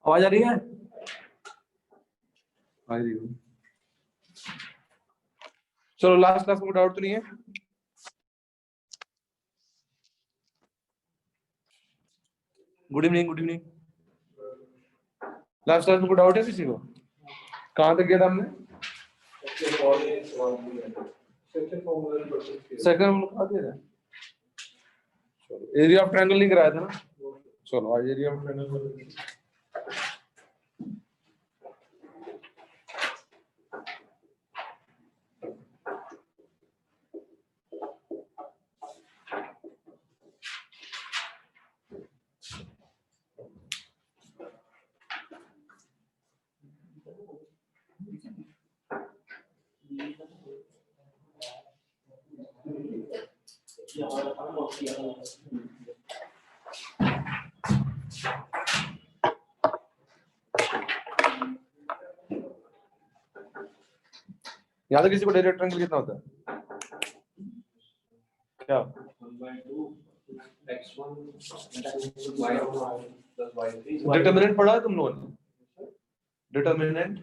आवाज आ रही है? आ रही है। चलो लास्ट क्लास में डाउट तो नहीं है? Good evening, good evening. Last class में कोई डाउट है किसी को? कहाँ तक गया था हमने? सेकंड आ दिया था। चलो एरिया ऑफ ट्रायंगल नहीं कराया था ना? चलो आज एरिया ऑफ ट्रायंगल। याद है किसी को डायरेक्ट ट्रायंगल कितना होता है? क्या? डिटरमिनेंट पढ़ा है तुम लोगों ने? डिटरमिनेंट?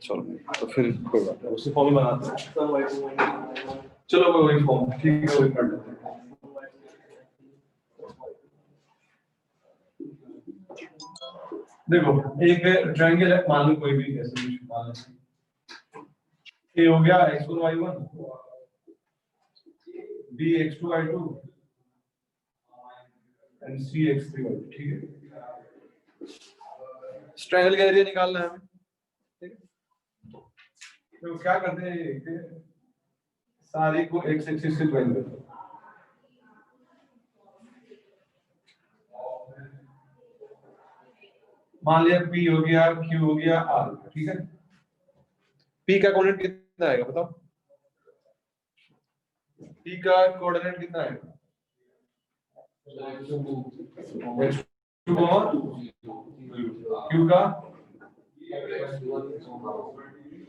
चलो तो फिर कोई बात नहीं, उसी फॉर्म में बनाते हैं। चलो वही फॉर्म ठीक है, वही कर लेते हैं। देखो एक ट्रायंगल है, मान लो कोई भी ऐसे कुछ मान लो ए हो गया x1 y1, b x2 y2 and c x3 y2, ठीक है। इस ट्रायंगल का एरिया निकालना है हमें, ठीक है। तो क्या करते हैं कि सारे को x एक्सिस से ज्वाइन करते हैं। मान लिया P हो गया, Q हो गया, R, ठीक है। P का कोऑर्डिनेट कितना आएगा बताओ? P का कोऑर्डिनेट कितना आएगा? Q और Q का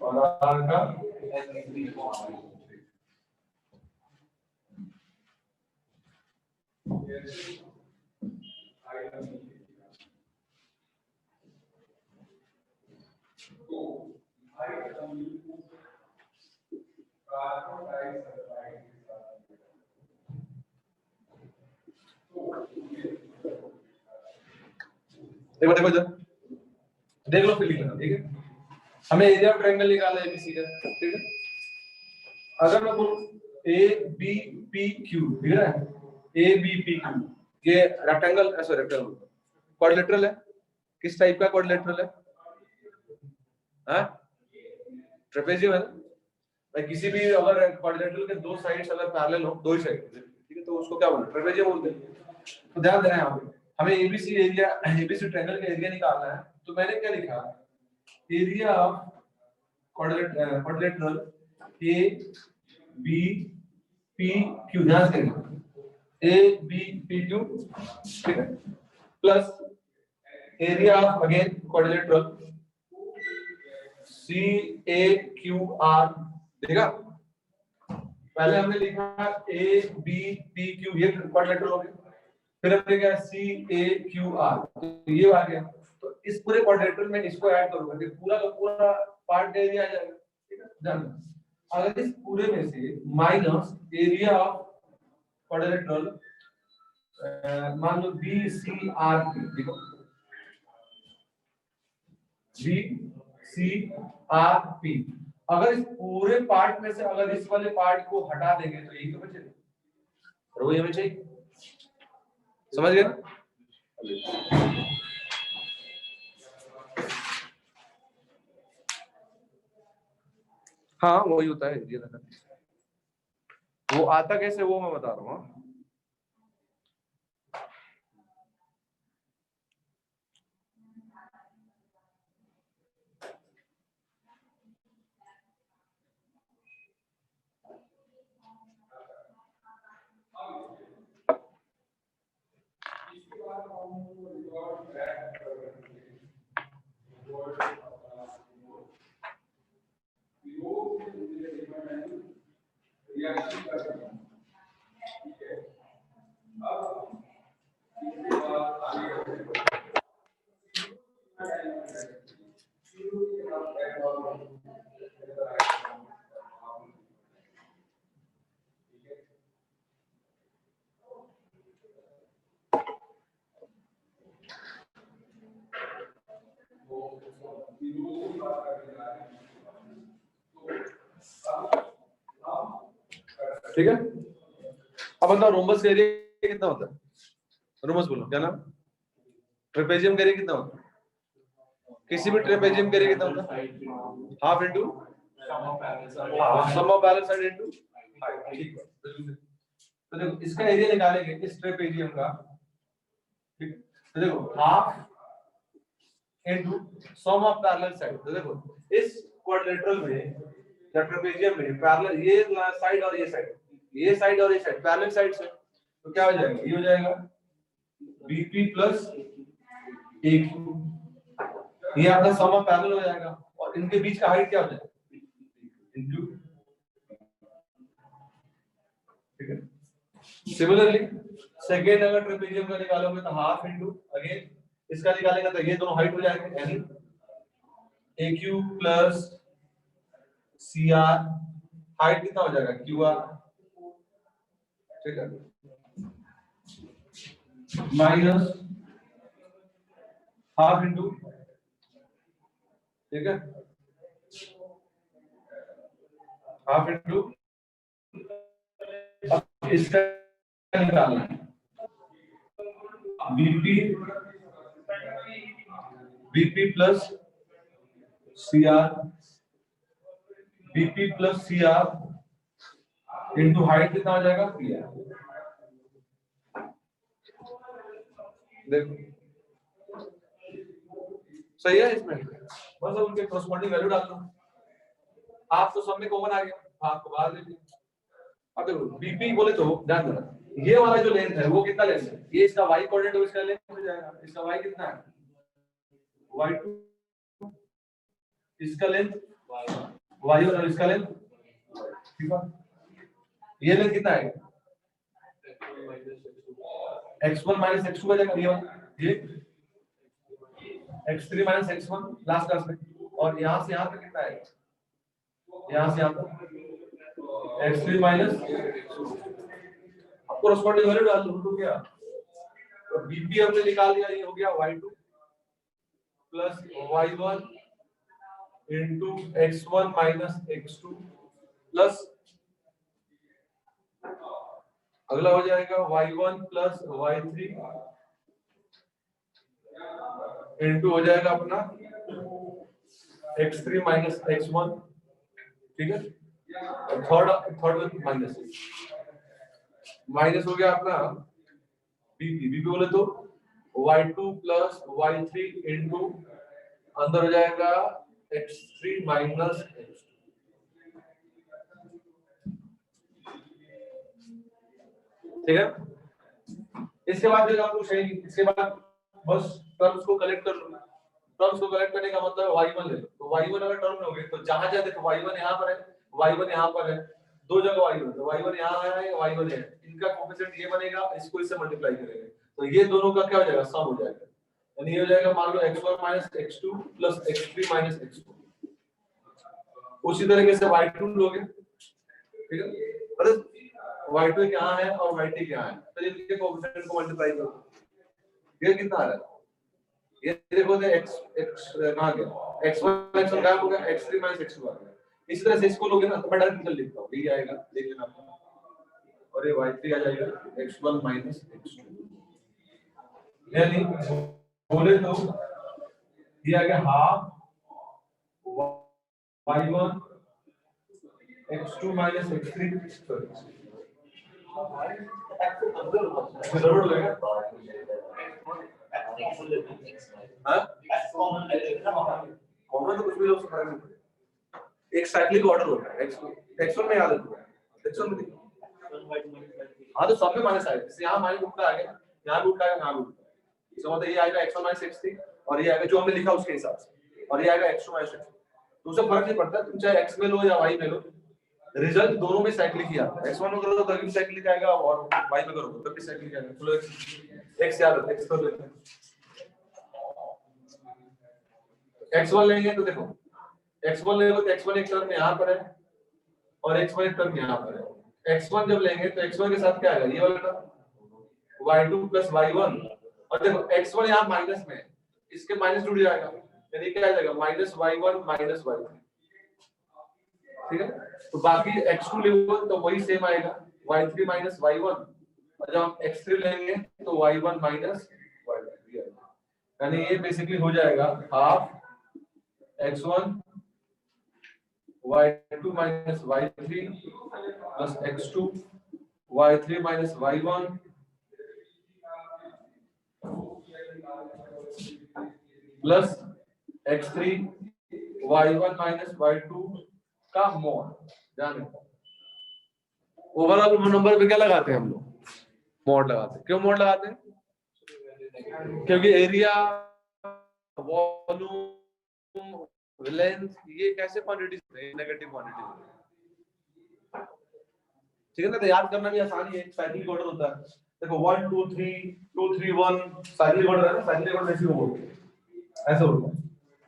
और R का देखो देखो देख लो, फिर लिखना, ठीक है। हमें एरिया ऑफ ट्रायंगल निकालना है एबीसी का, ठीक है। अगर मैं बोलूं ए बी पी क्यू, ठीक है, ए बी पी क्यू, ये रेक्टेंगल, सॉरी रेक्टेंगल क्वाड्रिलेटरल है। किस टाइप का क्वाड्रिलेटरल है? हाँ, ट्रेपेजियम है ना। भाई किसी भी अगर क्वाड्रिलेटरल के दो साइड्स अगर पैरेलल हो, दो ही साइड, ठीक है, तो उसको क्या बोलते हैं? ट्रेपेजियम बोलते हैं। तो ध्यान देना है यहाँ पे हमें एबीसी एरिया, एबीसी ट्रायंगल का एरिया निकालना है। तो मैंने क्या लिखा? Area of quadrilateral A B P Q, ध्यान देना ए बी पी क्यू, ठीक है, plus area of again quadrilateral C A Q R, देखा? पहले हमने लिखा ए बी पी क्यू, ये क्वाड्रिलेटरल हो गया। फिर हमने लिखा सी ए क्यू आर, तो ये आ गया। तो इस पूरे क्वाड्रिलेटरल में इसको ऐड करूंगा तो पूरा का पूरा पार्ट एरिया आ जाएगा, ठीक है। ध्यान, अगर इस पूरे में से माइनस एरिया ऑफ क्वाड्रिलेटरल मान लो बी सी आर पी, देखो बी सी आर पी, अगर इस पूरे पार्ट में से अगर इस वाले पार्ट को हटा देंगे तो यही तो बचेगा, और वो हमें चाहिए। समझ गए? हाँ वही होता है ये, वो आता कैसे वो मैं बता रहा हूँ। ठीक है। अब बताओ रोम्बस का एरिया कितना होता है? रोम्बस बोलो क्या नाम? ट्रेपेजियम का एरिया कितना होता है? किसी भी ट्रेपेजियम का एरिया कितना होता है? Half into sum of parallel side into height. ठीक है। तो देखो इसका एरिया निकालेंगे इस ट्रेपेजियम का, ठीक है। तो देखो half into sum of parallel side. तो देखो इस क्वाड्रिलेटरल में या ट्रेपेजियम में पैरेलल ये साइड और ये साइड पैरेलल साइड से, तो क्या हो जाएगा? ये हो जाएगा बीपी प्लस AQ, ये आपका सम ऑफ पैरेलल हो जाएगा और इनके बीच का हाइट क्या हो जाएगा? इनटू, ठीक है। सिमिलरली सेकेंड अगर ट्रेपेजियम का निकालोगे तो हाफ इनटू अगेन इसका निकालेंगे तो ये दोनों हाइट हो जाएंगे, यानी AQ प्लस CR, हाइट कितना हो जाएगा? QR, ठीक है, माइनस हाफ इनटू, ठीक है, हाफ इनटू इसका निकालना है BP plus CR into height कितना हो जाएगा? PR। देखो सही है। इसमें बस उनके कॉरस्पॉन्डिंग वैल्यू डाल दो। आप तो सब में कॉमन आ गया, आपको बाहर देखिए। अब देखो बीपी बोले तो ध्यान देना, ये वाला जो लेंथ है वो कितना लेंथ है? ये इसका y कोऑर्डिनेट तो इसका लेंथ हो जाएगा। इसका y कितना है? y2, इसका लेंथ y1 और इसका लेंथ, ठीक है। ये लेंथ कितना है? x1 x2 हो जाएगा। ये x3 x1 लास्ट क्लास में, और यहां से यहां तक कितना है? यहां से यहां तक x3 अब कॉरस्पॉन्डिंग वैल्यू डाल दो, तो क्या? तो बीपी हमने निकाल दिया, ये हो गया y2 plus y1 into x1 x2 plus अगला हो जाएगा y1 प्लस y3 इनटू हो जाएगा अपना x3 x1, ठीक है। थर्ड माइनस हो गया अपना बीपी बोले तो y2 प्लस y3 इनटू अंदर हो जाएगा x3 x2, ठीक है। इसके बाद जो आपको चाहिए, इसके बाद बस टर्म्स को कलेक्ट कर लो। टर्म्स को कलेक्ट करने का मतलब y1 ले लो। तो y1 अगर टर्म लोगे तो जहां जहां देखो y1 यहां पर है, y1 यहां पर है, दो जगह y1, तो y1 यहां है या y1 है, इनका कोएफिशिएंट ये बनेगा, इसको इससे मल्टीप्लाई करेंगे तो ये दोनों का क्या हो जाएगा? सम हो जाएगा। यानी ये हो जाएगा मान लो x1 x2 plus x3 x4। उसी तरीके से y2 लोगे, ठीक है। अरे y2 क्या है और y3 क्या है, तो इनके कोएफिशिएंट को मल्टीप्लाई करो, ये कितना आ रहा है? ये देखो तो x कहां गया? x1 x1 गायब हो गया, x3 x2 आ गया। इसी तरह से इसको लोगे ना तो मैं डायरेक्ट निकल लिखता हूं, ये आएगा, देख लेना आप। और ये y3 आ जाएगा x1 x2, यानी बोले तो ये आ गया half y1 x2 x3, sorry गड़बड़ हो गया। कॉमन तो कुछ भी लोग समझ नहीं, एक साइक्लिक ऑर्डर होता है, x1 में याद रखो, x1 में हाँ तो सब में माइनस आएगा, जैसे यहाँ माइनस उठता आ गया, यहाँ भी उठता है, यहाँ भी उठता है, इसका मतलब ये आएगा x1 x3 और ये आएगा जो हमने लिखा उसके हिसाब से, और ये आएगा x2 x3। तो उससे फर्क नहीं पड़ता तुम चाहे x में लो या y में लो, रिजल्ट दोनों में साइक्लिक ही आता है। x1 में करो तो भी साइक्लिक आएगा और y में करो तो भी साइक्लिक आएगा। चलो x याद रखो, x कर लेते हैं। x1 लेंगे तो देखो x1 लेंगे तो x1 एक टर्म यहाँ पर है और x1 एक टर्म यहाँ पर है। x1 जब लेंगे तो x1 के साथ क्या आएगा? ये वाला टर्म y2 प्लस y1, और देखो x1 यहाँ माइनस में है, इसके माइनस जुड़ जाएगा यानी क्या आ जाएगा -y1 -y3, ठीक है। तो बाकी x2 लेंगे तो वही सेम आएगा y3 -y1, और जब हम x3 लेंगे तो y1 -y3 आएगा। यानी ये बेसिकली हो जाएगा half x1 y2 y3 plus x2 y3 y1 plus x3 y1 y2 का मॉड। ध्यान रखना ओवरऑल नंबर पे क्या लगाते हैं हम लोग, मॉड लगाते हैं। क्यों मॉड लगाते हैं? क्योंकि एरिया, वॉल्यूम, लेंथ ये कैसे क्वांटिटीज हैं, नेगेटिव क्वांटिटीज, ठीक है ना। तो याद करना भी आसान है, साइक्लिक ऑर्डर होता है। देखो 1 2 3 2 3 1 साइक्लिक ऑर्डर है ना, साइक्लिक ऑर्डर ऐसे होता है, ऐसे होता है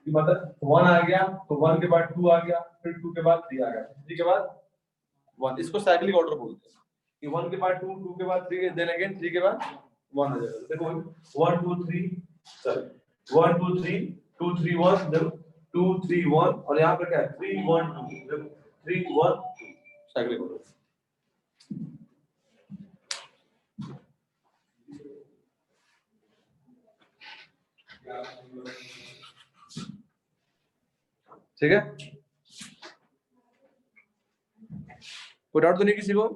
कि मतलब 1 आ गया तो 1 के बाद 2 आ गया, फिर 2 के बाद 3 आ गया, 3 के बाद 1, इसको साइक्लिक ऑर्डर बोलते हैं कि 1 के बाद 2, 2 के बाद 3, देन अगेन 3 के बाद 1 आ जाएगा। देखो 1 2 3 सॉरी 1 2 3 2 3 1, देखो 2 3 1, और यहां पर क्या है 3 1 2, देखो 3 1 साइक्लिक ऑर्डर, ठीक है। कोई डाउट तो नहीं किसी को?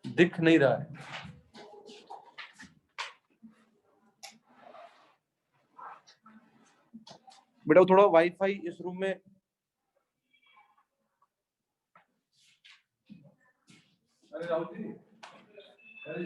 दिख नहीं रहा है, बेटा थोड़ा वाईफाई इस रूम में अरे राहुल जी, अरे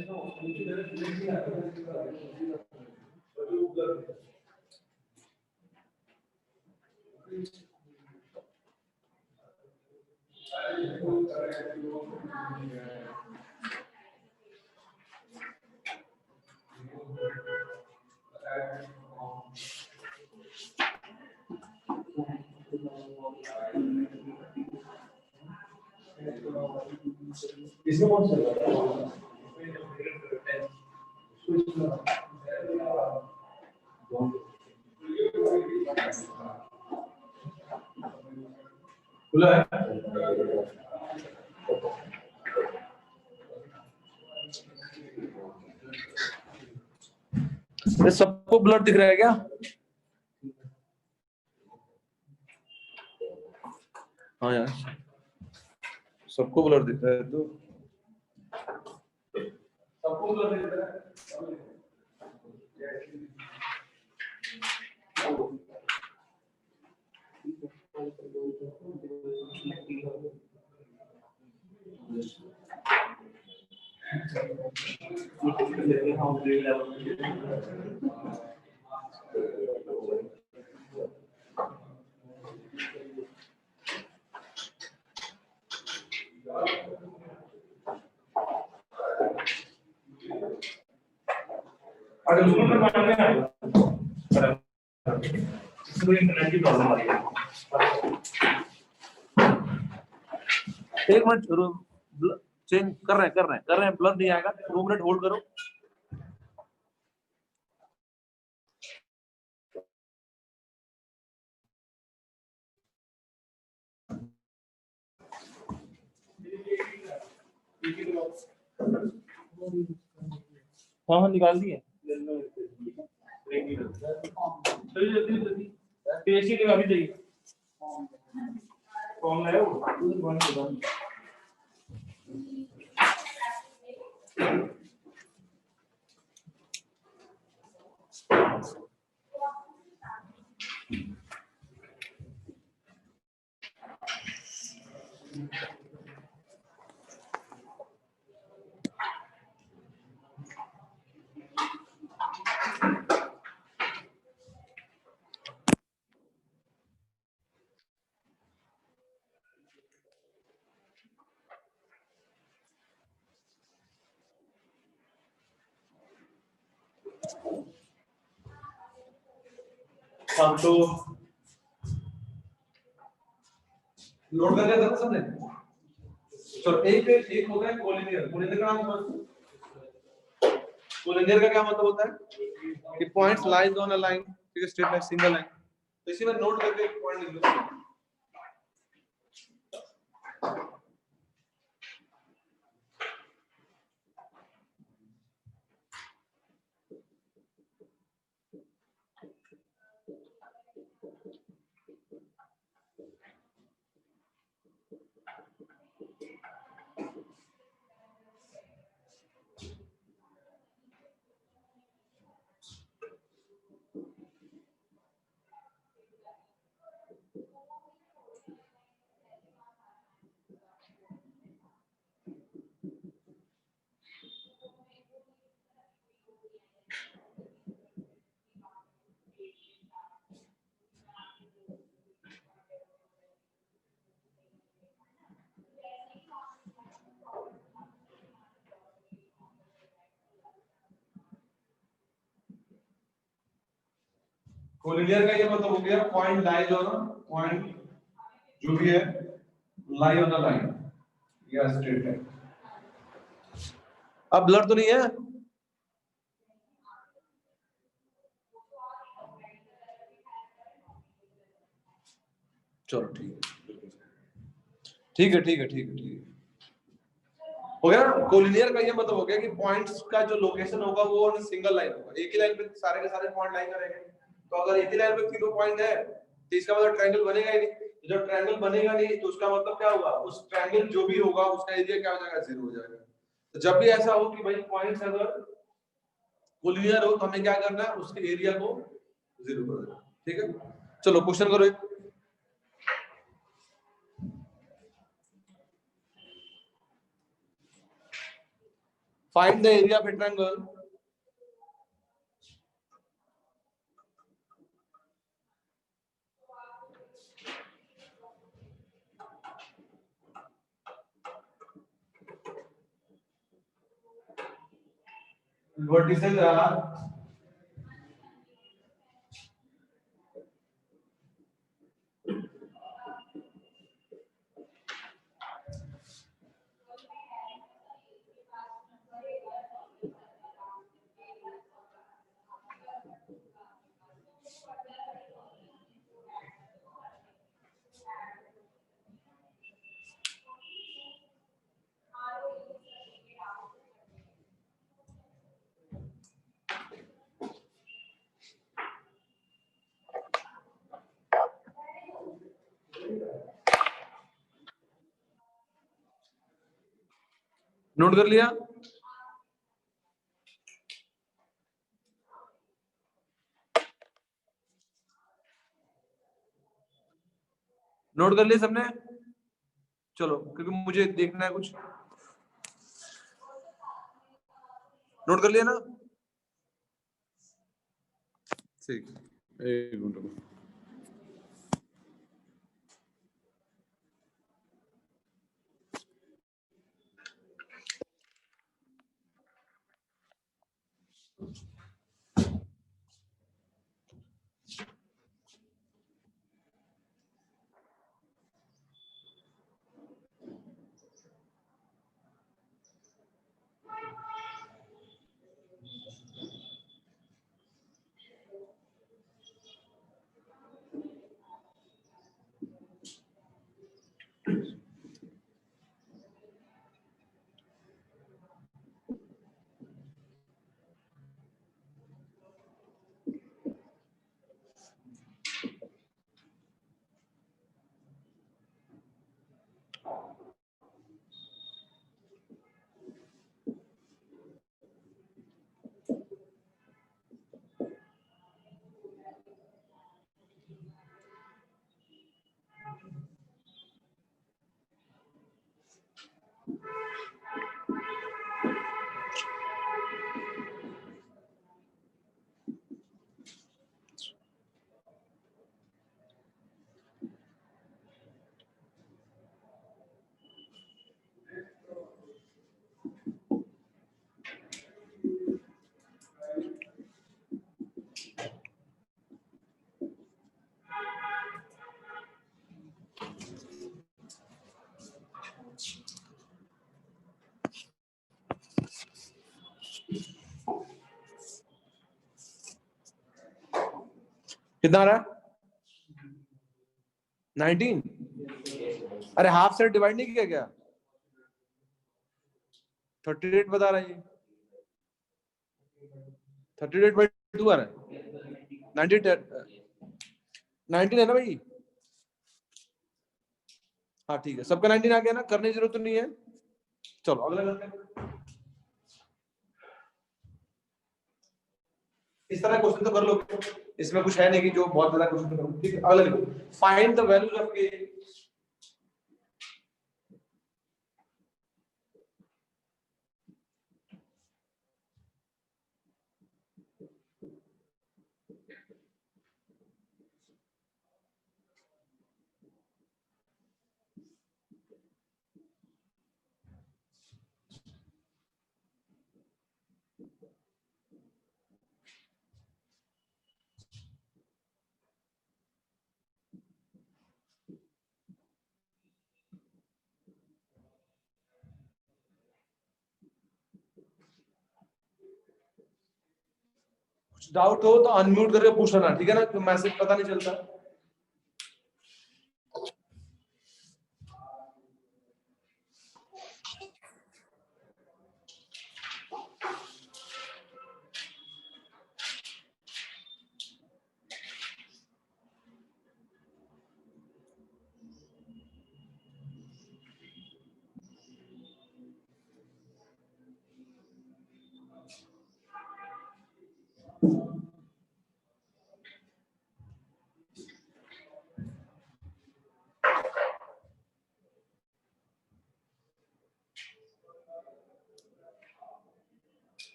इसमें कौन सा खुला है? सबको ब्लड दिख रहा है क्या? हाँ यार सबको ब्लर दिख रहा है, तो सबको ब्लर दिख रहा है। अरे उसमें तो मान में इसमें इंटरनेट की प्रॉब्लम आ रही है। एक मिनट चेंज कर रहे हैं ब्लर नहीं आएगा, 2 मिनट होल्ड करो। हाँ हाँ निकाल दिए, जल्दी पेशी के अभी चाहिए कौन लाया वो हम तो नोट कर लिया था सबने? चलो एक होता है कोलिनियर। कोलिनियर का मतलब, कोलिनियर का क्या मतलब होता है कि points lies on a line, ठीक है, स्ट्रेट लाइन, सिंगल लाइन। तो इसी में नोट करके पॉइंट लिख लो। कोलिनियर का ये मतलब हो गया पॉइंट लाइज ऑन, पॉइंट जो भी है लाई ऑन द लाइन या स्ट्रेट लाइन। अब ब्लर तो नहीं है? चलो ठीक है, ठीक है, ठीक है, ठीक है, हो गया। कोलिनियर का ये मतलब हो गया कि पॉइंट्स का जो लोकेशन होगा वो सिंगल लाइन होगा, एक ही लाइन पे सारे के सारे पॉइंट लाइन करेंगे। तो अगर एक ही लाइन पे तीनों पॉइंट है तो इसका मतलब ट्रायंगल बनेगा ही नहीं। जब ट्रायंगल बनेगा नहीं तो उसका मतलब क्या होगा, उस ट्रायंगल जो भी होगा उसका एरिया क्या हो जाएगा, जीरो हो जाएगा। तो जब भी ऐसा हो कि भाई पॉइंट्स अगर कोलिनियर हो तो हमें क्या करना है, उसके एरिया को जीरो कर देना, ठीक है। चलो क्वेश्चन करो एक। Find the area of A triangle vertices are note कर लिया? नोट कर लिया सबने? चलो क्योंकि मुझे देखना है कुछ। नोट कर लिया ना? ठीक, एक मिनट रुको। कितना आ रहा है? 19। अरे हाफ से डिवाइड नहीं किया क्या? 38 बता रहा है ये। 38/2 आ रहा है। 19 है ना भाई? हाँ ठीक है, सबका 19 आ गया ना, करने की जरूरत तो नहीं है। चलो अगला करते हैं। इस तरह क्वेश्चन तो कर लो, इसमें कुछ है नहीं कि जो बहुत ज्यादा क्वेश्चन करो। ठीक है, अगला लिखो, फाइंड द वैल्यूज ऑफ ए। कुछ डाउट हो तो अनम्यूट करके पूछ लेना, ठीक है ना, तो मैसेज पता नहीं चलता।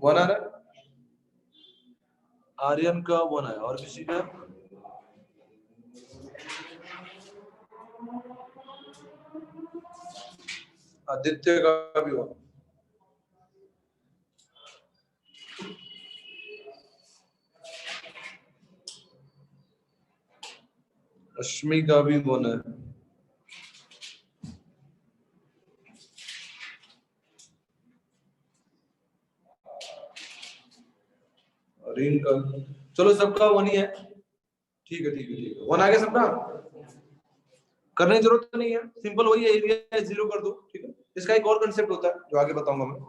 वन आ रहा है, आर्यन का वन है, और किसी का? आदित्य का भी वन, रश्मि का भी वन है, रीन का। चलो सबका वन ही है, ठीक है ठीक है ठीक है, वन आ गया सबका। करने की जरूरत नहीं है, सिंपल वही है, एरिया 0 कर दो, ठीक है। इसका एक और कंसेप्ट होता है जो आगे बताऊंगा मैं,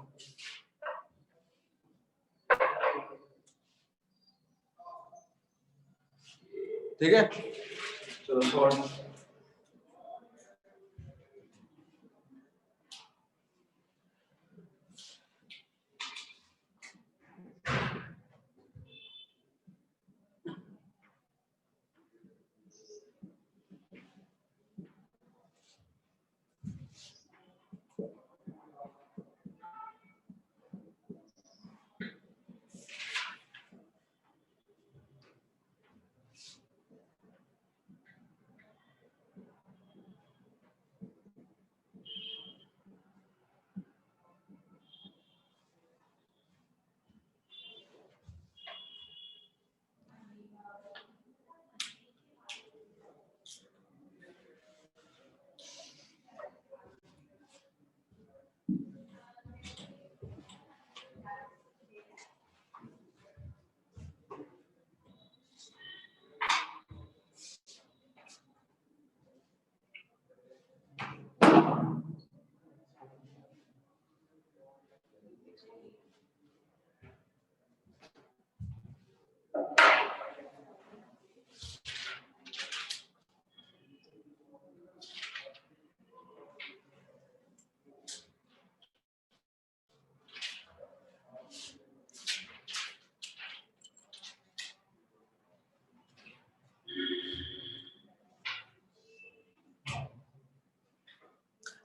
ठीक है। चलो सॉल्व।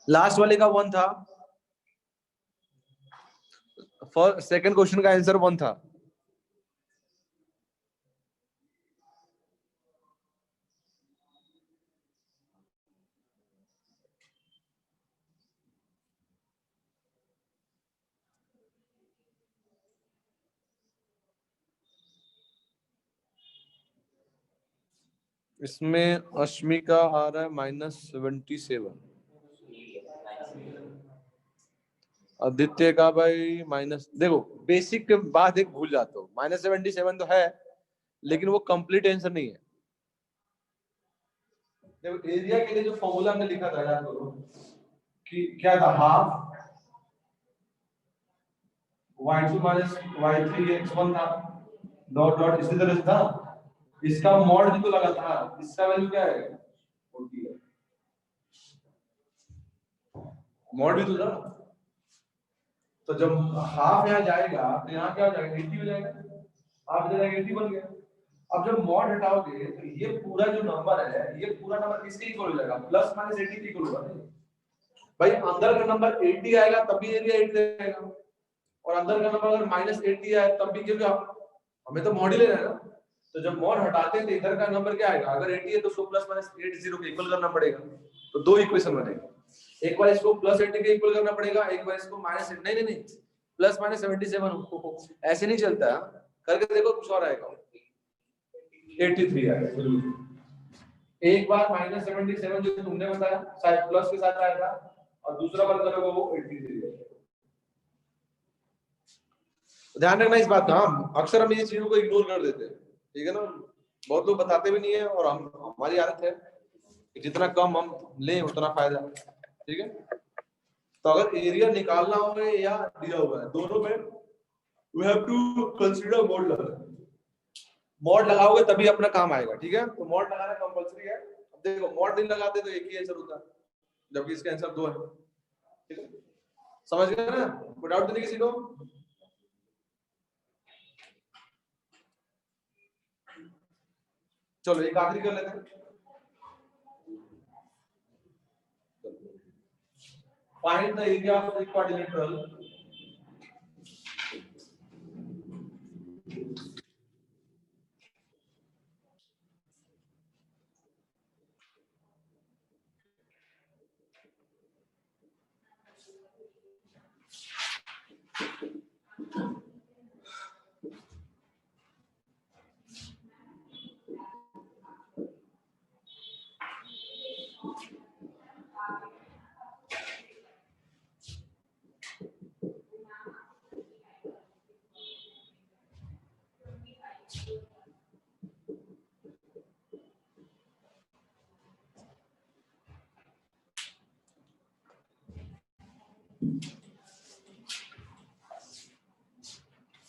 लास्ट वाले का 1 था, सेकंड क्वेश्चन का आंसर 1 था। इसमें अश्मी का आ रहा है -77, आदित्य का भाई माइनस, देखो बेसिक के बाद एक भूल जाते हो, -77 तो है लेकिन वो कंप्लीट आंसर नहीं है। देखो एरिया के लिए जो फॉर्मूला हमने लिखा था याद करो कि क्या था, half y2 minus y3 x1 था, डॉट डॉट इसी तरह से था। इसका मॉड भी तो लगा था, इसका वैल्यू क्या है 40 है, मॉड भी तो था। तो जब हाफ यहाँ जाएगा तो यहाँ क्या हो जाएगा 80 हो जाएगा, हाफ इधर 80 बन गया। अब जब मॉड हटाओगे तो ये पूरा जो नंबर है, ये पूरा नंबर किसके इक्वल हो जाएगा, प्लस माइनस 80 के इक्वल होगा। भाई अंदर का नंबर 80 आएगा तब भी एरिया 80 आएगा, और अंदर का नंबर अगर -80 आए तब भी, क्योंकि हमें तो मॉड ही लेना है ना। तो जब मॉड हटाते हैं तो इधर का नंबर क्या आएगा, अगर 80 है तो उसको प्लस माइनस 80 के इक्वल करना पड़ेगा, तो दो इक्वेशन बनेगा। एक बार इसको +80 के इक्वल करना पड़ेगा, एक बार इसको माइनस, नहीं प्लस माइनस 77 ऐसे नहीं चलता, करके देखो कुछ और आएगा, 83 आएगा। एक बार -77 जो तुमने बताया शायद प्लस के साथ आया था, और दूसरा बार करोगे वो 83 है। ध्यान रखना इस बात का, अक्सर हम ये चीजों को इग्नोर कर देते हैं, ठीक है ना, बहुत लोग बताते भी नहीं है, और हमारी आदत है कि जितना कम हम लें उतना फायदा, ठीक है। तो अगर एरिया निकालना हो या दिया हुआ है, दोनों में we have to consider mod लगाना, मॉड लगाओगे तभी अपना काम आएगा, ठीक है। तो मॉड लगाना कंपलसरी है। अब देखो मॉड नहीं लगाते तो एक ही आंसर होता है, जबकि इसका आंसर 2 है, ठीक है। समझ गए ना, कोई डाउट तो नहीं किसी को? चलो एक आखिरी कर लेते हैं, find the area of the quadrilateral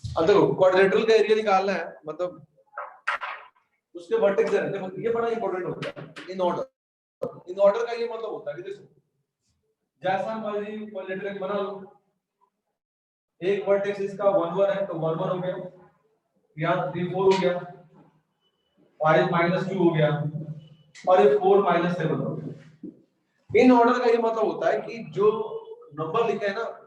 अब देखो क्वाड्रिलेटरल का एरिया निकालना है, मतलब उसके वर्टेक्स रहते हैं, ये बड़ा इंपॉर्टेंट होता है। इन ऑर्डर का ये मतलब होता है कि देखो जैसा मर्जी क्वाड्रिलेटरल बना लो, एक वर्टेक्स इसका 1 1 है तो 1 1 हो गया, यहाँ 3 4 हो गया, और ये -2 हो गया, और ये 4 -7 हो गया। इन ऑर्डर का ये मतलब होता है कि जो नंबर लिखे हैं ना,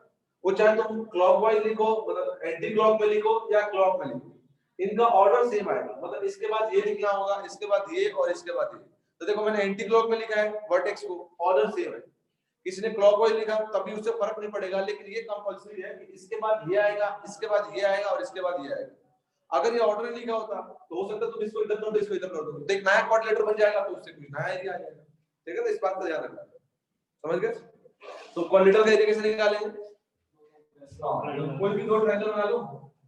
वो चाहे तुम क्लॉकवाइज लिखो, मतलब एंटी क्लॉक में लिखो या क्लॉक में लिखो, इनका ऑर्डर सेम आएगा। मतलब इसके बाद ये लिखना होगा, इसके बाद ये, और इसके बाद ये। तो देखो मैंने एंटी क्लॉक में लिखा है वर्टेक्स को, ऑर्डर सेम है। किसी ने क्लॉकवाइज लिखा तभी उससे फर्क नहीं पड़ेगा, लेकिन ये कंपलसरी है कि इसके बाद ये आएगा, इसके बाद ये आएगा, और इसके बाद ये आएगा। अगर ये ऑर्डर नहीं लिखा होता तो हो सकता है तुम इसको इधर कर दो, इसको इधर कर दो, तो एक नया क्वाड्रिलेटर बन जाएगा, तो उससे कुछ नया एरिया आ जाएगा, ठीक है। तो इस बात का ध्यान रखना, समझ गए? तो क्वाड्रिलेटर का एरिया कैसे निकालेंगे? कोई भी दो ट्रायंगल बना लो,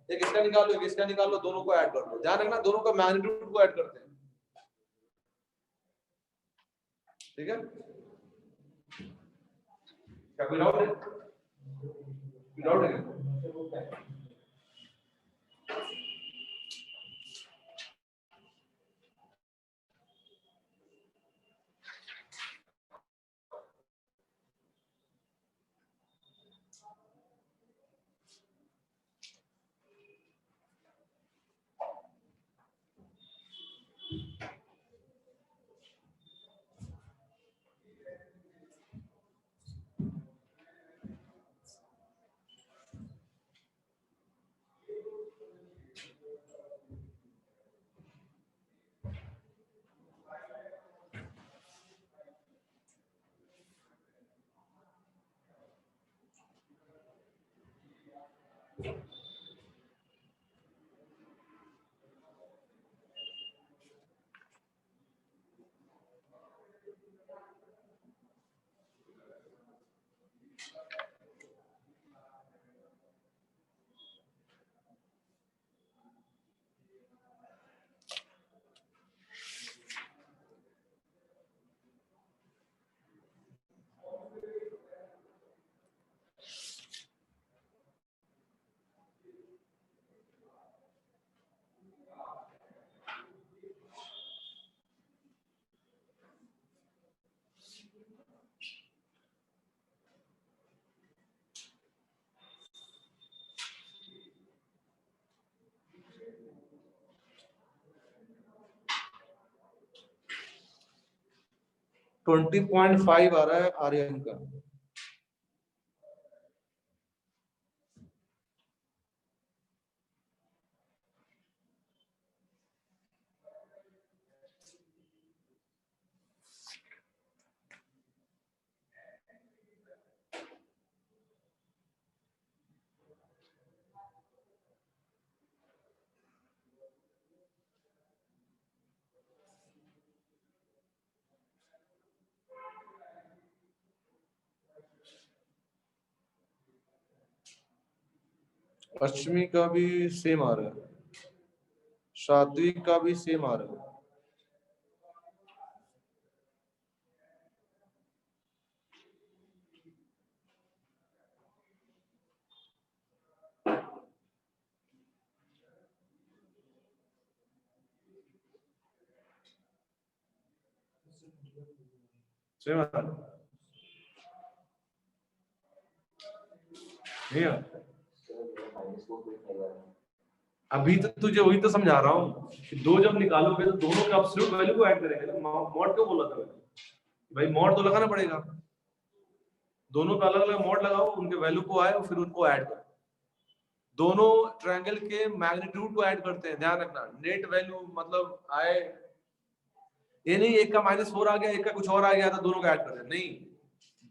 एक इसका निकाल लो, एक इसका निकाल लो, दोनों को ऐड कर लो। ध्यान रखना दोनों का मैग्नीट्यूड को ऐड करते हैं, ठीक है। क्या कोई डाउट है? डाउट है? 20.5 आ रहा है आर्यन का। अश्विनी का भी सेम आ रहा है, सात्विक का भी सेम आ रहा है। सेम आ रहा है। अभी तो तुझे वही तो समझा रहा हूँ कि दो जब निकालोगे तो दोनों के एब्सोल्यूट वैल्यू को ऐड करेंगे ना। मॉड क्यों बोला था भाई? मॉड तो लगाना पड़ेगा, दोनों पे अलग अलग मॉड लगाओ, उनके वैल्यू को आए और फिर उनको ऐड करो। दोनों ट्रायंगल के मैग्नीट्यूड को ऐड करते हैं, ध्यान रखना। नेट वैल्यू मतलब आए, ये नहीं एक का -4 आ गया, एक का कुछ और आ गया तो दोनों का ऐड करते हैं, नहीं।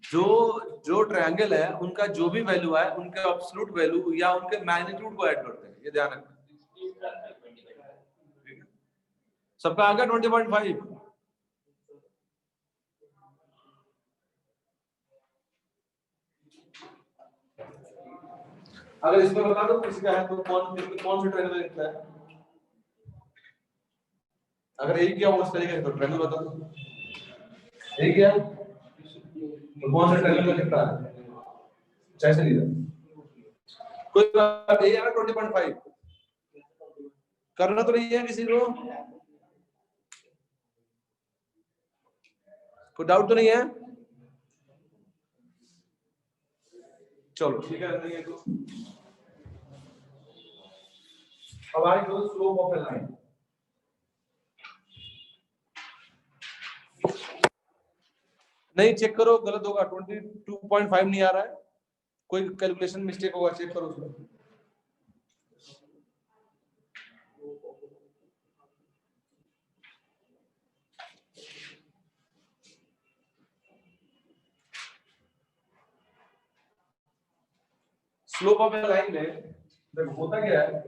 जो ट्रायंगल है उनका जो भी वैल्यू है उनके एब्सोल्यूट वैल्यू या उनके मैग्नीट्यूड को ऐड करते हैं, ये ध्यान रखना। सबका आ गया 20.5? अगर इसमें बता दो किसी का है तो कौन सी ट्रायंगल लिखता है? अगर एक किया वो उस तरीके से तो ट्रायंगल बता दो। एक किया तो कौन सा ट्रायंगल लिखता है? जैसे लीजिए कोई बात नहीं है। 20.5 करना तो नहीं है किसी को? कोई डाउट तो नहीं है? चलो ठीक है, नहीं है तो अब आए तो स्लोप ऑफ ए लाइन। नहीं चेक करो, गलत होगा। 22.5 नहीं आ रहा है, कोई कैलकुलेशन मिस्टेक होगा, चेक करो उसमें। स्लोप ऑफ ए लाइन में देखो होता क्या है,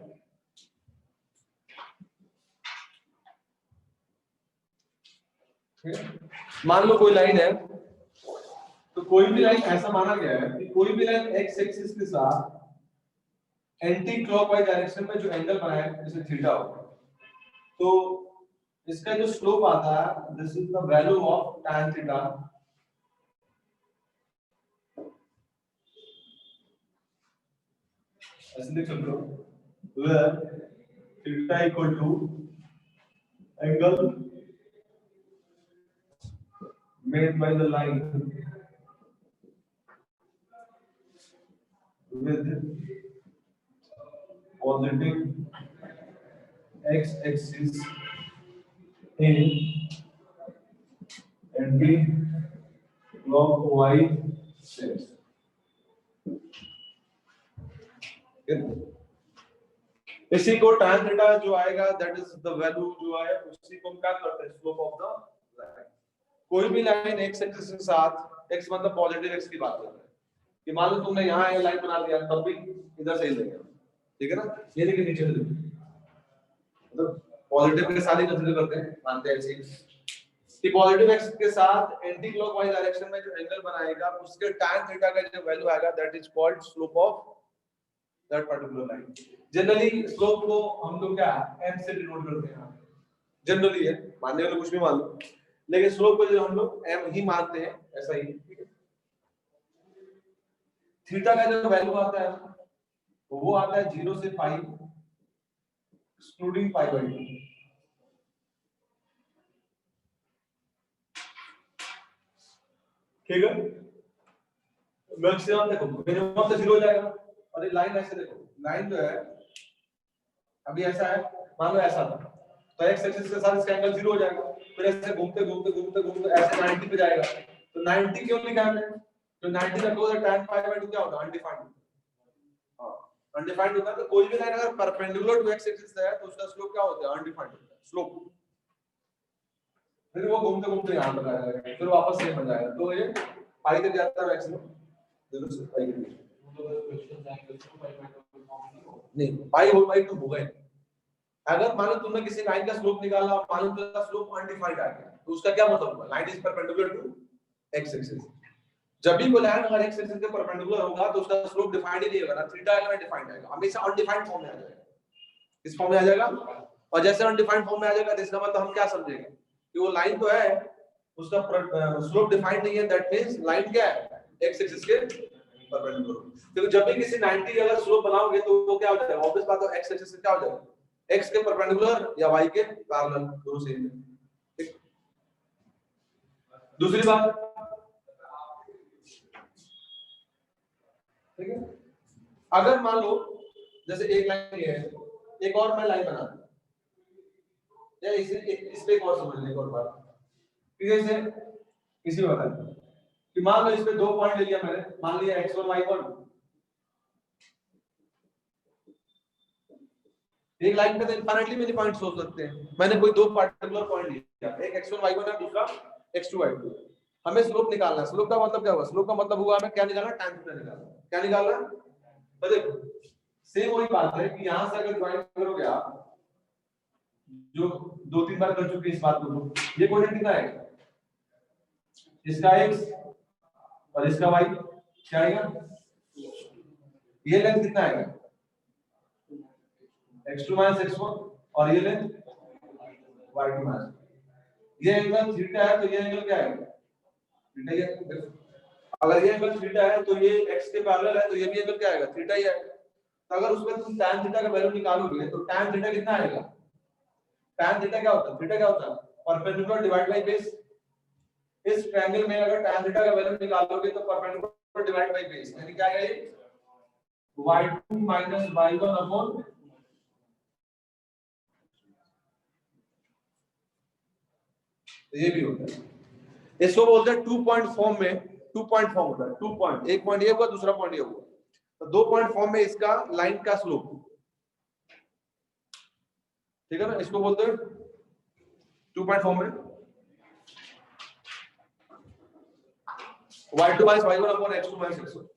मान लो कोई लाइन है, तो कोई भी लाइन ऐसा माना गया है कि कोई भी लाइन एक्स एक्सिस के साथ एंटी क्लॉकवाइज डायरेक्शन में जो एंगल बना है, जैसे थीटा हो, तो इसका जो स्लोप आता है, this is the value of tan theta. ऐसे लिख सकते हो, where theta equal to angle made by the line with positive x axis in anti-clockwise sense। इसी को tan थीटा जो आएगा, दैट इज द वैल्यू जो आए, उसी को हम क्या करते हैं, स्लोप ऑफ द लाइन। कोई भी लाइन x एक्सिस के साथ, x मतलब पॉजिटिव x की बात कर रहे हैं, कि मान लो तुमने यहाँ ये लाइन बना दिया, तब भी इधर से ही लेंगे। ठीक है ना, ये देखिए नीचे मतलब पॉजिटिव के साथ ही कंसीडर करते हैं, मानते हैं ऐसे कि पॉजिटिव एक्स के साथ एंटी क्लॉकवाइज डायरेक्शन में जो एंगल बनाएगा उसके tan थीटा का जो वैल्यू आएगा that is called slope of that particular line. Generally slope को हम लोग क्या m से डिनोट करते हैं, जनरली है, मानने वाले कुछ भी मान लो, लेकिन स्लोप को जो हम लोग m ही मानते हैं, ऐसा ही, ठीक है। थीटा का जो वैल्यू आता है वो आता है 0 से पाई एक्सक्लूडिंग पाई बाय 2, ठीक है। मैक्सिमम देखो मिनिमम तो 0 हो जाएगा, और ये लाइन ऐसे देखो, लाइन जो है अभी ऐसा है, मान लो ऐसा था, तो एक्स एक्सिस के साथ इसका एंगल 0 हो जाएगा, फिर ऐसे घूमते घूमते घूमते घूमते ऐसे 90 पे जाएगा, तो 90 क्यों लिखा है, तो 90 का क्लोज tan पाई बाय 2 क्या होगा, अनडिफाइंड। हां, अनडिफाइंड होता है, तो कोई भी लाइन अगर परपेंडिकुलर टू एक्स एक्सिस है तो उसका स्लोप क्या होता है, अनडिफाइंड होता है स्लोप। फिर वो घूमते घूमते यहां पर आएगा, फिर वापस सेम बन जाएगा, तो ये पाई तक जाता है मैक्सिमम, दोनों से पाई के बीच नहीं, पाई होल बाय 2 हो गए। अगर मान लो तुमने किसी लाइन का स्लोप निकाला, मान लो उसका स्लोप अनडिफाइंड आ गया, तो उसका क्या मतलब हुआ, line is perpendicular to x axis. जब भी कोई लाइन अगर एक्स एक्सिस के परपेंडिकुलर होगा तो उसका स्लोप डिफाइंड ही नहीं होगा, ना थीटा आएगा ना डिफाइंड आएगा, हमेशा अनडिफाइंड फॉर्म में आ जाएगा। इस फॉर्म में आ जाएगा, और जैसे अनडिफाइंड फॉर्म में आ जाएगा तो इसका मतलब हम क्या समझेंगे कि वो लाइन तो है, उसका स्लोप डिफाइंड नहीं है, दैट मींस लाइन क्या है, एक्स एक्सिस के परपेंडिकुलर। तो जब भी किसी 90 का अगर स्लोप बनाओगे तो वो क्या हो जाएगा, ऑब्वियस बात है, एक्स एक्सिस से क्या हो जाएगा, x के परपेंडिकुलर या y के पैरेलल, दोनों सेम है, ठीक। दूसरी बात, ठीक है, अगर मान लो जैसे एक लाइन ये है, एक और मैं लाइन बना दूं, या इस पे एक और समझ लें, एक और बात, ठीक है, इसे इसी में बता कि मान लो इस पे 2 पॉइंट ले लिया मैंने, मान लिया x1 y1, एक लाइन पे तो इनफाइनाइटली मेनी पॉइंट्स हो सकते हैं, मैंने कोई 2 पार्टिकुलर पॉइंट लिया, एक x1 y1 है, दूसरा x2 y2, हमें स्लोप निकालना है। स्लोप का मतलब क्या हुआ, स्लोप का मतलब हुआ हमें क्या निकालना, tan थीटा निकालना, क्या निकालना, तो देखो सेम वही बात है कि यहां से अगर ज्वाइन करोगे आप, जो 2-3 बार कर चुके इस बात को, ये कोऑर्डिनेट कितना है, इसका x और इसका y क्या आएगा, ये लेंथ कितना आएगा, x2 x1, और ये लेंथ y2 ये एंगल थीटा है, तो ये एंगल क्या है, थीटा ही है। अगर ये एंगल थीटा है तो ये x के पैरेलल है, तो ये भी एंगल क्या आएगा, थीटा ही आएगा। तो अगर उसमें तुम tan थीटा का वैल्यू निकालोगे तो tan थीटा कितना आएगा, tan थीटा क्या होता है, थीटा क्या होता है, परपेंडिकुलर डिवाइड बाय बेस। इस ट्रायंगल में अगर tan थीटा का वैल्यू निकालोगे तो परपेंडिकुलर डिवाइड बाय बेस, यानी क्या आएगा, ये y2 y1 अपॉन, ये भी होता है, इसको बोलते हैं 2 पॉइंट फॉर्म में, 2 पॉइंट फॉर्म होता है, 2 पॉइंट, एक पॉइंट ये हुआ, दूसरा पॉइंट ये हुआ, तो 2 पॉइंट फॉर्म में इसका लाइन का स्लोप, ठीक है ना, इसको बोलते हैं 2 पॉइंट फॉर्म में y2 y1 upon x2 x1।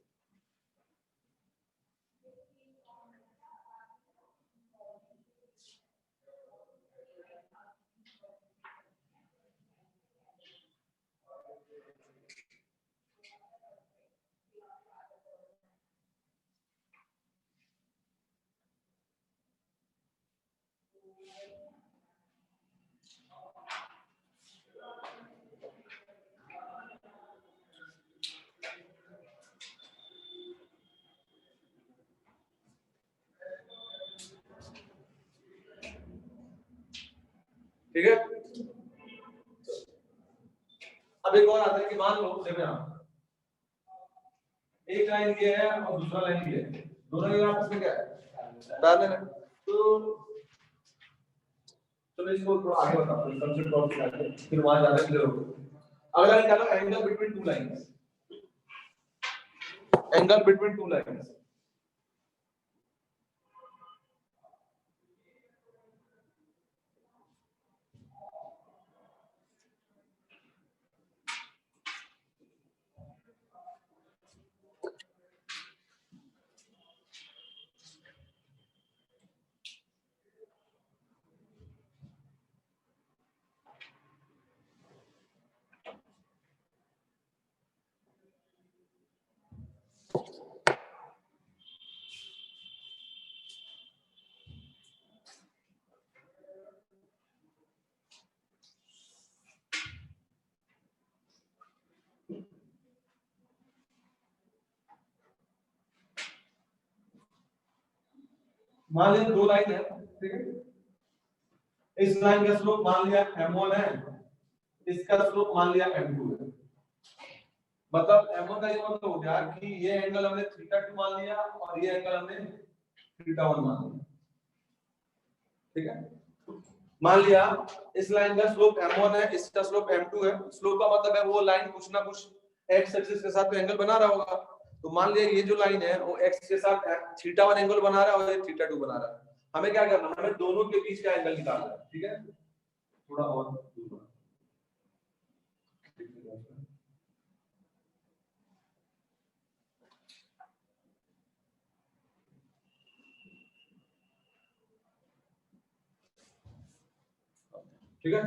ठीक है, अब एक और आता है कि मान लो देखो यहाँ एक लाइन ये है और दूसरा लाइन ये है, दोनों के आपस में क्या है, पैरेलल है। तो चलो इसको थोड़ा आगे बताता हूं, कंसेप्ट और फिर वहां ज्यादा क्लियर होगा। अगला निकालो angle between two lines, angle between two lines, मान लिया दो लाइन है, ठीक है, इस लाइन का स्लोप मान लिया m1 है, इसका स्लोप मान लिया m2 है। मतलब m1 का ये मतलब हो गया कि ये एंगल हमने θ2 मान लिया और ये एंगल हमने θ1 मान लिया, ठीक है। मान लिया इस लाइन का स्लोप m1 है, इसका स्लोप m2 है। स्लोप का मतलब है वो लाइन कुछ ना कुछ x एक्सिस के साथ तो एंगल बना रहा होगा। तो मान लिया ये जो लाइन है वो x के साथ θ1 एंगल बना रहा है और ये θ2 बना रहा है। हमें क्या करना है, हमें दोनों के बीच का एंगल निकालना है, ठीक है। थोड़ा और दूर, ठीक है।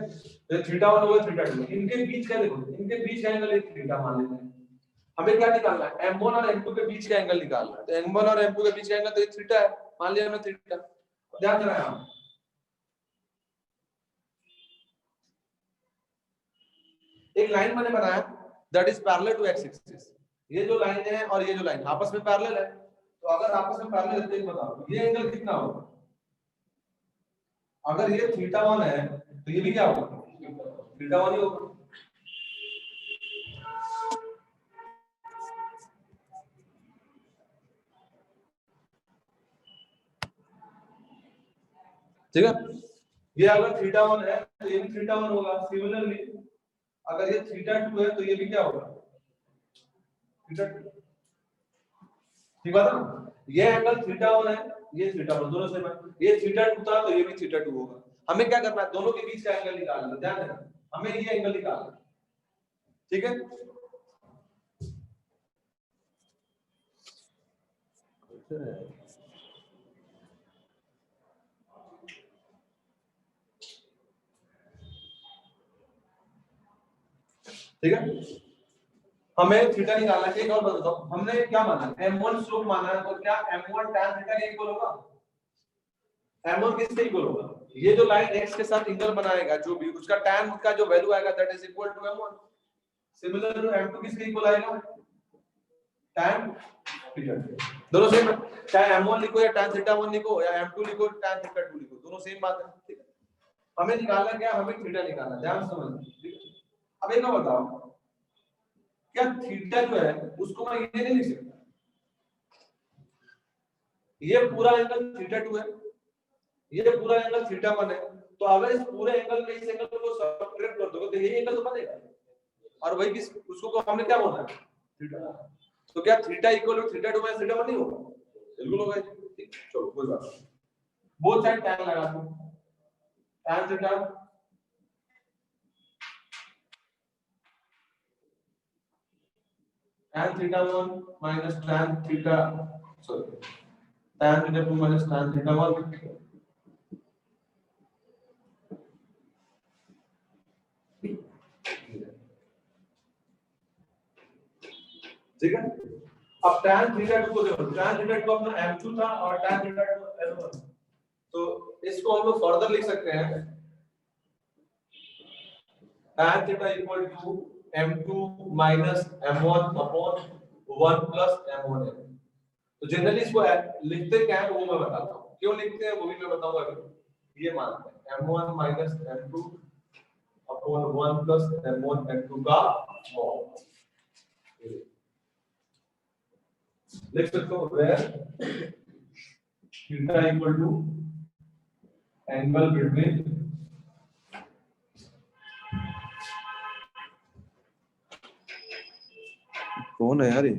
तो θ1 होगा θ2, इनके बीच का देखो, इनके बीच का एंगल एक θ मान लेते हैं। हमें क्या निकालना है, m1 और m2 के बीच का एंगल निकालना है। तो m1 और m2 के बीच का एंगल तो एक θ है, मान लिया हमने θ। ध्यान देना है, एक लाइन मैंने बनाया that is parallel to x axis. ये जो लाइन है और ये जो लाइन आपस में पैरेलल है, तो अगर आपस में पैरेलल है तो बताओ ये एंगल कितना होगा। अगर ये θ1 है तो ये भी क्या होगा, θ1 ही होगा। ठीक है, ये अगर θ1 है तो ये भी θ1 होगा। सिमिलरली अगर ये θ2 है तो ये भी क्या होगा, θ2। ठीक बात है ना, ये एंगल θ1 है, ये θ1, दोनों सेम है। ये θ2 था तो ये भी θ2 होगा। हमें क्या करना है, दोनों के बीच का एंगल निकालना है। ध्यान देना, हमें ये एंगल निकालना है, ठीक है। ठीक है, हमें थीटा निकालना है। एक और बता दो, हमने क्या माना, m1 स्लोप माना है, तो क्या m1 tan थीटा के इक्वल होगा, m1 किसके इक्वल होगा, ये जो लाइन x के साथ एंगल बनाएगा जो भी उसका tan का जो वैल्यू आएगा that is equal to m1। Similar to m2 किसके इक्वल आएगा, tan थीटा। दोनों सेम है, चाहे m1 लिखो या tan थीटा 1 लिखो या m2 लिखो tan थीटा 2 लिखो, दोनों सेम बात है, ठीक है। हमें निकालना क्या, हमें थीटा निकालना, ध्यान से समझना, ठीक है। अब एक और बताओ, क्या थीटा जो है उसको मैं ये नहीं लिख सकता, ये पूरा एंगल θ2 है, ये पूरा एंगल θ1 है। तो अगर इस पूरे एंगल में इस एंगल को सब्ट्रैक्ट कर दोगे तो यही एंगल तो बनेगा, और वही किस उसको को हमने क्या बोला है, थीटा। तो क्या थीटा इक्वल टू θ2 माइनस θ1 नहीं होगा, बिल्कुल होगा। ठीक, चलो कोई बात नहीं, बोथ साइड tan लगा दो, tan theta tan θ1 minus tan theta, sorry tan θ2 minus tan θ1। ठीक है, अब tan θ2 को देखो, tan θ2 अपना m2 था और tan θ2 m1, तो इसको हम लोग फर्दर लिख सकते हैं tan θ equal to m2 minus m1 upon 1 plus m1 है। तो जनरली इसको लिखते क्या है वो मैं बताता हूँ, क्यों लिखते हैं वो भी मैं बताऊंगा अभी। ये मानते हैं m1 minus m2 upon 1 plus m1 m2 का मॉड, लिख सकते हो where theta equal to angle between कौन है यार ये,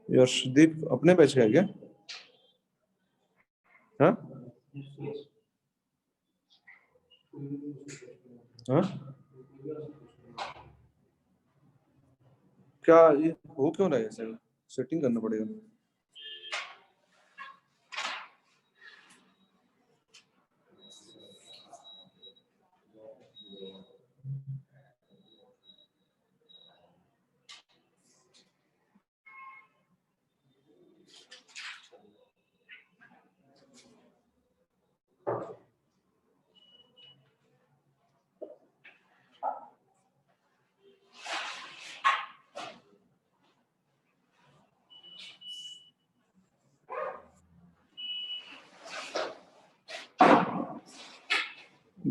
यशदीप अपने बैच का है क्या, हाँ हाँ, क्या ये हो क्यों रहा है, सर सेटिंग करना पड़ेगा।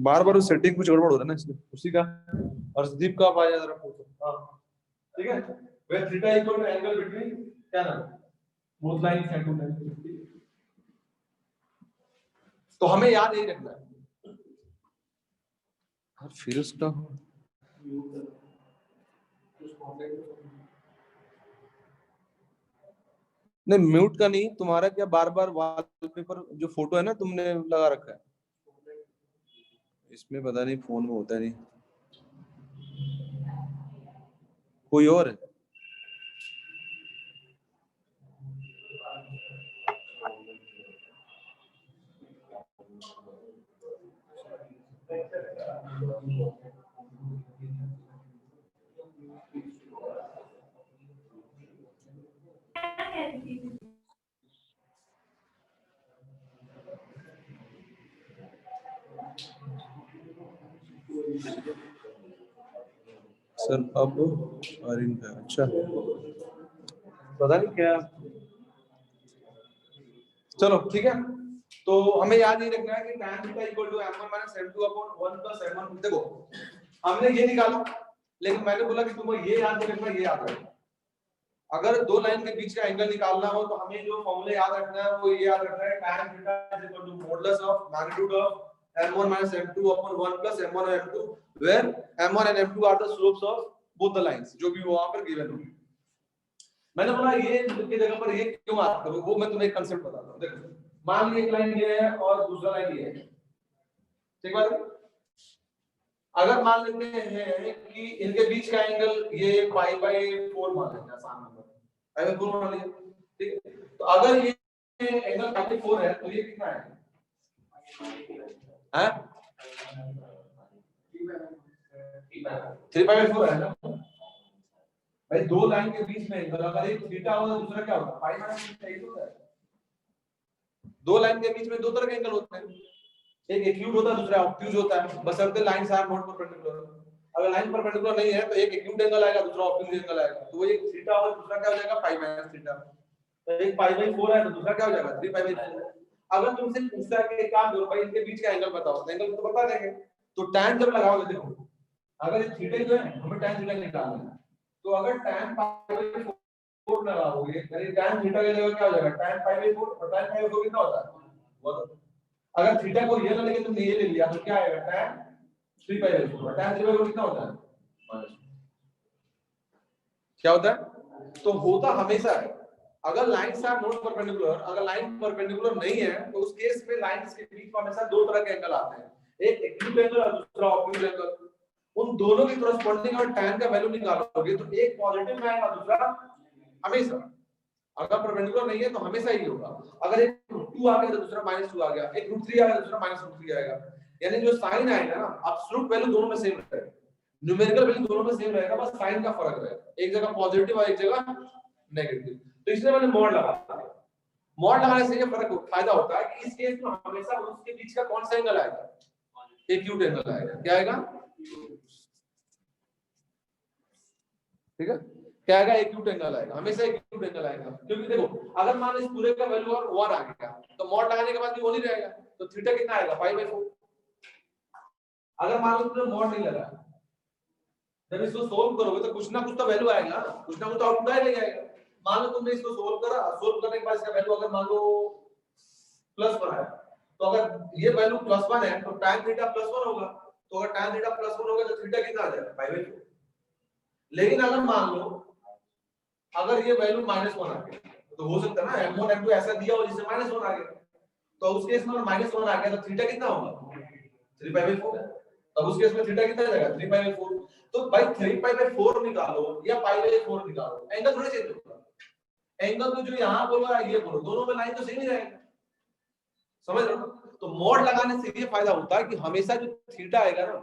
बार बार उस सेटिंग कुछ गड़बड़ हो रहा है ना, इसलिए उसी का। अर्शदीप का आ जाए जरा पूछो। हाँ ठीक है, where theta equal to angle between क्या नाम both lines and two lines। तो हमें याद यही रखना है। फिर उसका नहीं, म्यूट का नहीं, तुम्हारा क्या बार बार वॉलपेपर जो फोटो है ना तुमने लगा रखा है, इसमें पता नहीं फोन में होता नहीं, कोई और है। सर अब अरिन का अच्छा पता नहीं क्या, चलो ठीक है। तो हमें याद नहीं रखना है कि tan theta equal to m1 - m2 upon 1 + m1। देखो हमने ये निकाला, लेकिन मैंने बोला कि तुमको ये याद नहीं रखना, ये याद रखना। अगर दो लाइन के बीच का एंगल निकालना हो तो हमें जो फॉर्मूला याद रखना है वो ये याद रखना है, tan theta is equal to modulus of magnitude of m1 - m2 upon 1 + m1 और m2, where m1 and m2 are the slopes of both the lines, जो भी वहां पर गिवन हो। मैंने बोला ये की जगह पर ये क्यों आता है, वो मैं तुम्हें एक कांसेप्ट बताता हूं। देखो मान लीजिए एक लाइन ये है और दूसरा लाइन ये है, ठीक बात है। अगर मान लेते हैं कि इनके बीच का एंगल ये π/4 मान लेते हैं, आसान नंबर π/4 मान लीजिए, ठीक है। तो अगर ये एंगल π/4 है तो ये कितना है, हैं 3/4 है ना भाई। दो लाइन के बीच में एंगल अगर एक थीटा होगा दूसरा क्या होगा, पाई माइनस थीटा ही होता है। दो लाइन के बीच में दो तरह के एंगल होते हैं, एक एक्यूट होता है दूसरा ऑब्ट्यूज होता है, बशर्ते लाइंस आर नॉट परपेंडिकुलर। अगर लाइन परपेंडिकुलर नहीं है तो एक एक्यूट एंगल आएगा दूसरा ऑब्ट्यूज एंगल आएगा, तो वो एक थीटा और दूसरा क्या हो जाएगा पाई माइनस थीटा। तो एक π/4 है तो दूसरा क्या हो जाएगा 3π/4। अगर तुमसे पूछता है कि काम करो भाई इनके बीच का एंगल बताओ, एंगल तो बता देंगे। तो tan जब लगाओगे, देखो अगर ये थीटा जो है हमें tan थीटा निकालना है, तो अगर tan π/4 लगाओगे यानी tan थीटा की जगह क्या हो जाएगा tan π/4, और tan π/4 कितना होता है। अगर थीटा को ये ना लेके तुमने ये ले लिया तो क्या आएगा tan 3π/4, tan 3π/4 कितना होता है, क्या होता है। तो होता हमेशा है अगर लाइंस आर नॉट परपेंडिकुलर, अगर लाइन परपेंडिकुलर नहीं है तो उस केस में लाइंस के बीच में हमेशा दो तरह के एंगल आते हैं, एक एक्यूट एंगल और दूसरा ऑब्ट्यूज एंगल। उन दोनों की कॉरेस्पॉन्डिंग और tan का वैल्यू निकालोगे तो एक पॉजिटिव में आएगा दूसरा हमेशा, अगर परपेंडिकुलर नहीं है तो हमेशा ही होगा। अगर एक √2 आ गया तो दूसरा -2 आ गया, एक √3 आ गया तो दूसरा -√3 आएगा। यानी जो साइन आएगा ना एब्सोल्यूट वैल्यू दोनों में सेम रहेगा, न्यूमेरिकल वैल्यू दोनों में सेम रहेगा, बस साइन का फर्क रहेगा, एक जगह पॉजिटिव और एक जगह नेगेटिव। तो इसलिए मैंने मॉड लगा, मॉड लगाने से ये फर्क फायदा होता है कि इस केस में हमेशा उसके बीच का कौन सा एंगल आएगा, एक्यूट एंगल आएगा। क्या आएगा, ठीक है, क्या आएगा, एक्यूट एंगल आएगा, हमेशा एक्यूट एंगल आएगा। क्योंकि देखो अगर मान लो इस पूरे का वैल्यू और 1 आ गया तो मॉड लगाने के बाद भी 1 ही रहेगा, तो थीटा कितना आएगा π/4। अगर मान लो तुमने मॉड नहीं लगाया, जब इसको सोल्व करोगे तो कुछ ना कुछ तो वैल्यू आएगा, कुछ ना कुछ तो आउटपुट आएगा। मान लो तुमने इसको सोल्व करा, सोल्व करने के बाद इसका वैल्यू अगर मान लो +1 आया, तो अगर ये वैल्यू +1 है तो tan थीटा +1 होगा, तो अगर tan थीटा +1 होगा तो थीटा कितना आ जाएगा π/4। लेकिन अगर मान लो अगर ये वैल्यू -1 आ गया तो हो सकता है ना m1 m2 ऐसा दिया हो जिससे -1 आ गया, तो उस केस में -1 आ गया तो थीटा कितना होगा 3π/4 है, तब उस केस में थीटा कितना आ जाएगा 3π/4। तो भाई 3π/4 निकालो या π/4 निकालो, एंगल थोड़ा चेंज होगा, एंगल तो जो यहां बोलो ये बोलो दोनों में लाइन तो सेम ही रहेगा, समझ रहे हो। तो मॉड लगाने से ये फायदा होता है कि हमेशा जो थीटा आएगा ना,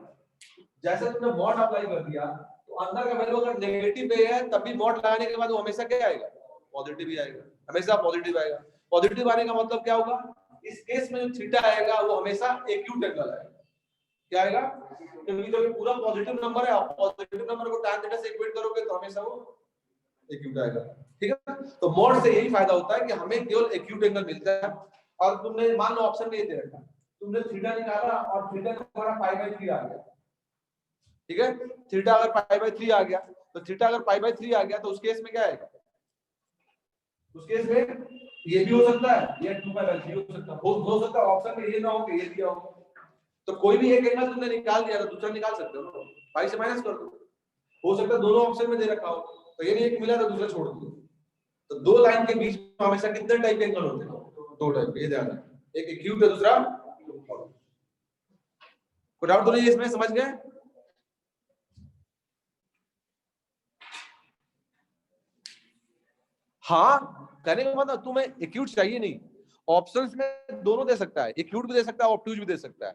जैसे तुमने मॉड अप्लाई कर दिया तो अंदर का वैल्यू अगर नेगेटिव पे है तब भी मॉड लगाने के बाद वो हमेशा क्या आएगा, पॉजिटिव ही आएगा, हमेशा पॉजिटिव आएगा। पॉजिटिव आने का मतलब क्या होगा, इस केस में जो थीटा आएगा वो हमेशा एक्यूट एंगल आएगा। क्या आएगा, क्योंकि जब पूरा पॉजिटिव नंबर है, आप पॉजिटिव नंबर को tan थीटा से इक्वेट करोगे तो हमेशा वो एक्यूट आएगा, ठीक है। तो मॉड से यही फायदा होता है कि हमें केवल एक्यूट एंगल मिलता है। और तुमने मान लो ऑप्शन में ये दे रखा तुमने थीटा निकाला और थीटा तुम्हारा पाई बाई 3 आ गया, ठीक है। थीटा अगर पाई बाई 3 आ गया तो थीटा अगर पाई बाई 3 आ गया तो उस केस में क्या आएगा, उस केस में ये भी हो सकता है, ये 2 पाई बाई 3 हो सकता है, हो सकता है ऑप्शन में ये ना हो कि ये दिया हो, तो कोई भी एक एंगल तुमने निकाल दिया तो दूसरा निकाल सकते हो ना, पाई से माइनस कर दो। हो सकता है दोनों ऑप्शन में दे रखा हो, तो ये नहीं एक मिला तो दूसरा छोड़ दो। तो दो लाइन के बीच में हमेशा कितने टाइप के एंगल होते हैं, दो टाइप, ये ध्यान रखना, एक एक्यूट है दूसरा। कोई डाउट तो नहीं है इसमें, समझ गए? हाँ, कहने का मतलब तुम्हें एक्यूट चाहिए नहीं, ऑप्शंस में दोनों दे सकता है, एक्यूट भी दे सकता है, ऑब्ट्यूज भी दे सकता है,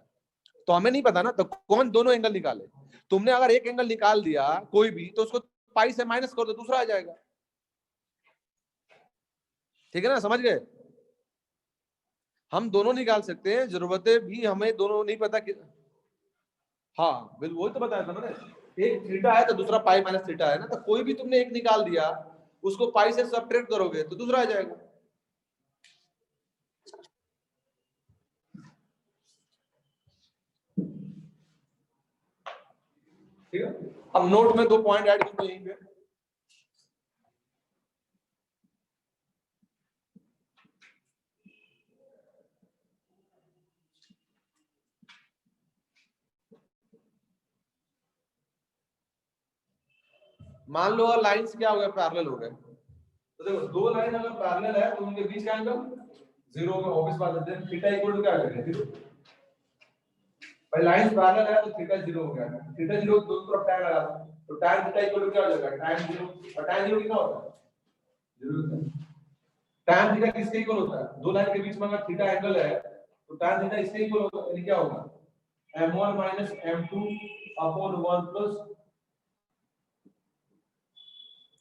तो हमें नहीं पता ना तो कौन दोनों एंगल निकाले। तुमने अगर एक एंगल निकाल दिया कोई भी तो उसको पाई से माइनस कर दो, दूसरा आ जाएगा, ठीक है ना, समझ गए? हम दोनों निकाल सकते हैं, जरूरतें भी हमें दोनों नहीं पता कि, हाँ बिल्कुल वही तो बताया था मैंने, एक थीटा है तो दूसरा पाई माइनस थीटा है ना, तो कोई भी तुमने एक निकाल दिया उसको पाई से सब्ट्रैक्ट करोगे तो दूसरा आ जाएगा, ठीक है। अब नोट में 2 पॉइंट ऐड करते हैं यहीं पे। मान लो अगर लाइंस क्या हो गए, पैरेलल हो गए, तो देखो दो लाइन अगर पैरेलल है तो उनके बीच का एंगल 0 होगा, ऑब्वियस बात है, थीटा इक्वल टू क्या आ जाएगा, 0। भाई लाइंस पैरेलल है तो थीटा 0 हो गया, थीटा 0 दोनों तरफ tan लगा दो, तो tan थीटा इक्वल टू क्या हो जाएगा, tan 0, और tan 0 कितना होता है, 0 होता है। tan थीटा किसके इक्वल होता है, दो लाइन के बीच में अगर थीटा एंगल है तो tan थीटा इसके इक्वल होगा, यानी क्या होगा, m1 m2 अपॉन 1 प्लस,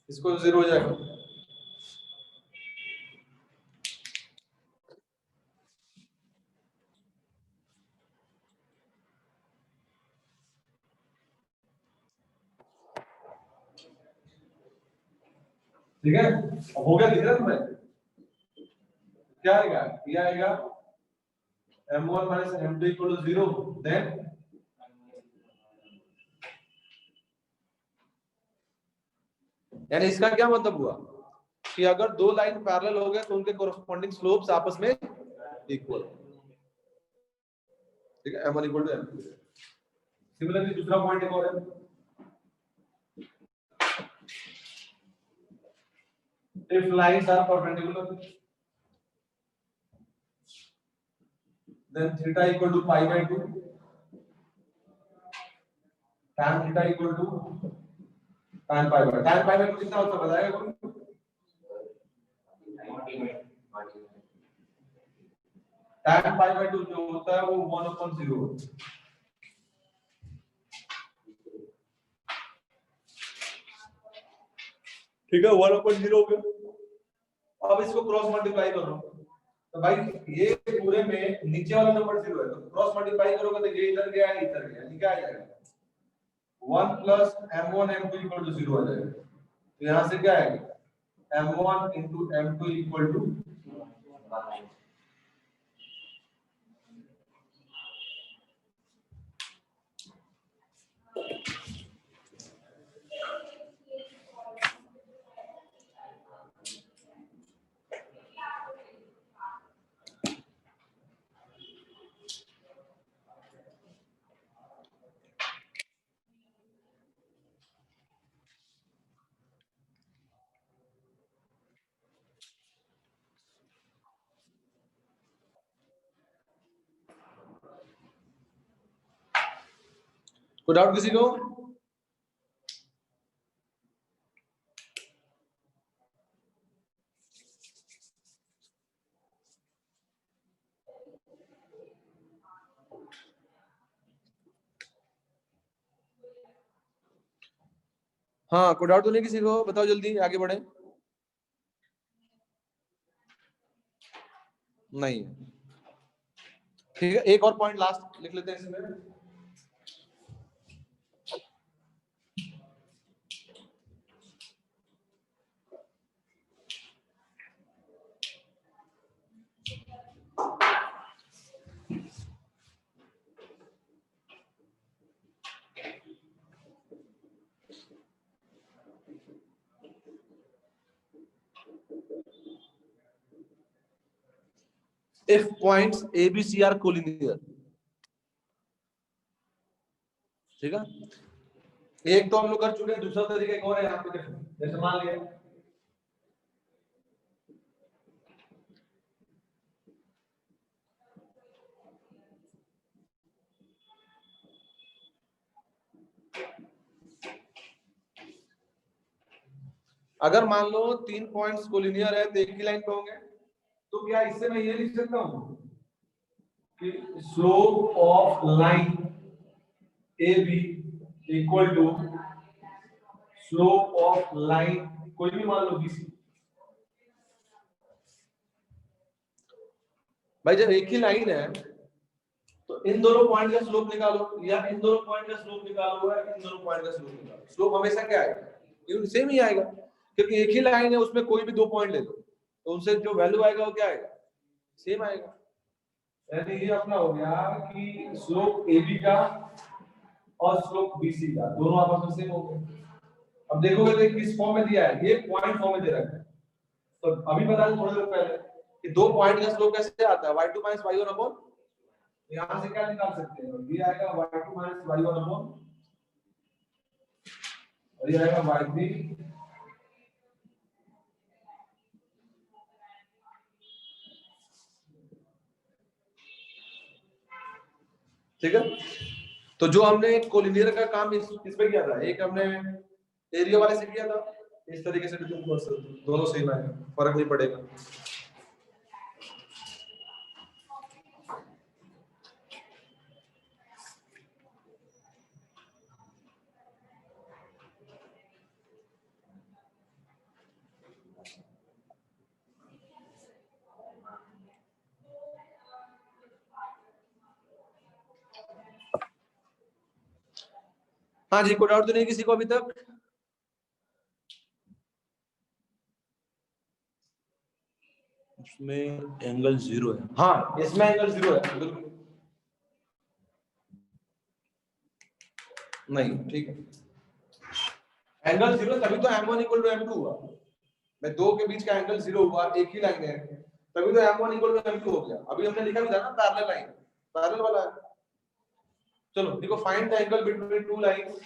इसको 0 हो जाएगा। ठीक है, अब हो गया, दिख रहा है तुम्हें, क्या आएगा, ये आएगा m1 m2 equal to 0, then यानी इसका क्या मतलब हुआ कि अगर दो लाइन पैरेलल हो गए तो उनके कोरस्पॉन्डिंग स्लोप्स आपस में इक्वल, ठीक है, m1 equal to m2। Similarly दूसरा पॉइंट एक और है, if lines are perpendicular then theta equal to pi by 2, tan theta equal to tan pi by 2 कितना होता है बताएगा कोई, tan pi by 2 जो होता है वो 1/0, ठीक है, 1/0 हो गया। अब इसको क्रॉस मल्टीप्लाई करो, तो भाई ये पूरे में नीचे वाला नंबर 0 है, तो क्रॉस मल्टीप्लाई करोगे तो ये इधर गया इधर गया, ठीक है, आ जाएगा 1 plus m1 m2 equal to 0 आ जाएगा, तो यहां से क्या आएगा m1 into m2 equal to 1। कोई डाउट किसी को? हाँ, कोई डाउट तो नहीं किसी को, बताओ जल्दी आगे बढ़े। नहीं, ठीक है, एक और पॉइंट लास्ट लिख लेते हैं इसमें। if points A, B, C are collinear. ठीक है, एक तो हम लोग कर चुके हैं, दूसरा तरीका एक और है यहाँ पे। जैसे मान लिया अगर मान लो 3 पॉइंट्स कोलिनियर है तो एक ही लाइन पे होंगे, तो क्या इससे मैं ये लिख सकता हूं कि slope of line A B equal to slope of line कोई भी मान लो बीसी। भाई जब एक ही लाइन है तो इन दोनों पॉइंट का स्लोप निकालो, या इन दोनों पॉइंट का स्लोप निकालो, या इन दोनों पॉइंट का स्लोप निकालो। स्लोप हमेशा क्या आएगा? सेम ही आएगा, क्योंकि एक ही लाइन है, उसमें कोई भी 2 पॉइंट ले लो तो उनसे जो वैल्यू आएगा वो क्या आएगा? सेम आएगा। यानी ये अपना हो गया कि स्लोप AB का और स्लोप BC का दोनों आपस में सेम हो गए। अब देखोगे तो किस फॉर्म में दिया है, ये पॉइंट फॉर्म में दे रखा है। तो अभी बता दें थोड़ी देर पहले कि 2 पॉइंट का स्लोप कैसे आता है, y2 - y1 अपॉन, यहां से क्या निकाल सकते हैं, ये आएगा y2 - y1 अपॉन, और ये आएगा y3 ठीक है। तो जो हमने कोलिनियर का काम इस पे किया था, एक हमने एरिया वाले से किया था, इस तरीके से भी तुम कर सकते हो, दोनों सेम आएगा, फर्क नहीं पड़ेगा। हाँ जी, कोई डाउट तो नहीं किसी को अभी तक? इसमें एंगल 0 है, हाँ इसमें एंगल 0 है, बिल्कुल नहीं, ठीक है। एंगल 0 तभी तो m1 = m2 हुआ। मैं दो के बीच का एंगल 0 हुआ, एक ही लाइन है, तभी तो m1 = m2 हो गया। अभी हमने लिखा भी था ना पैरेलल लाइन, पैरेलल वाला है। चलो देखो, find the angle between two lines.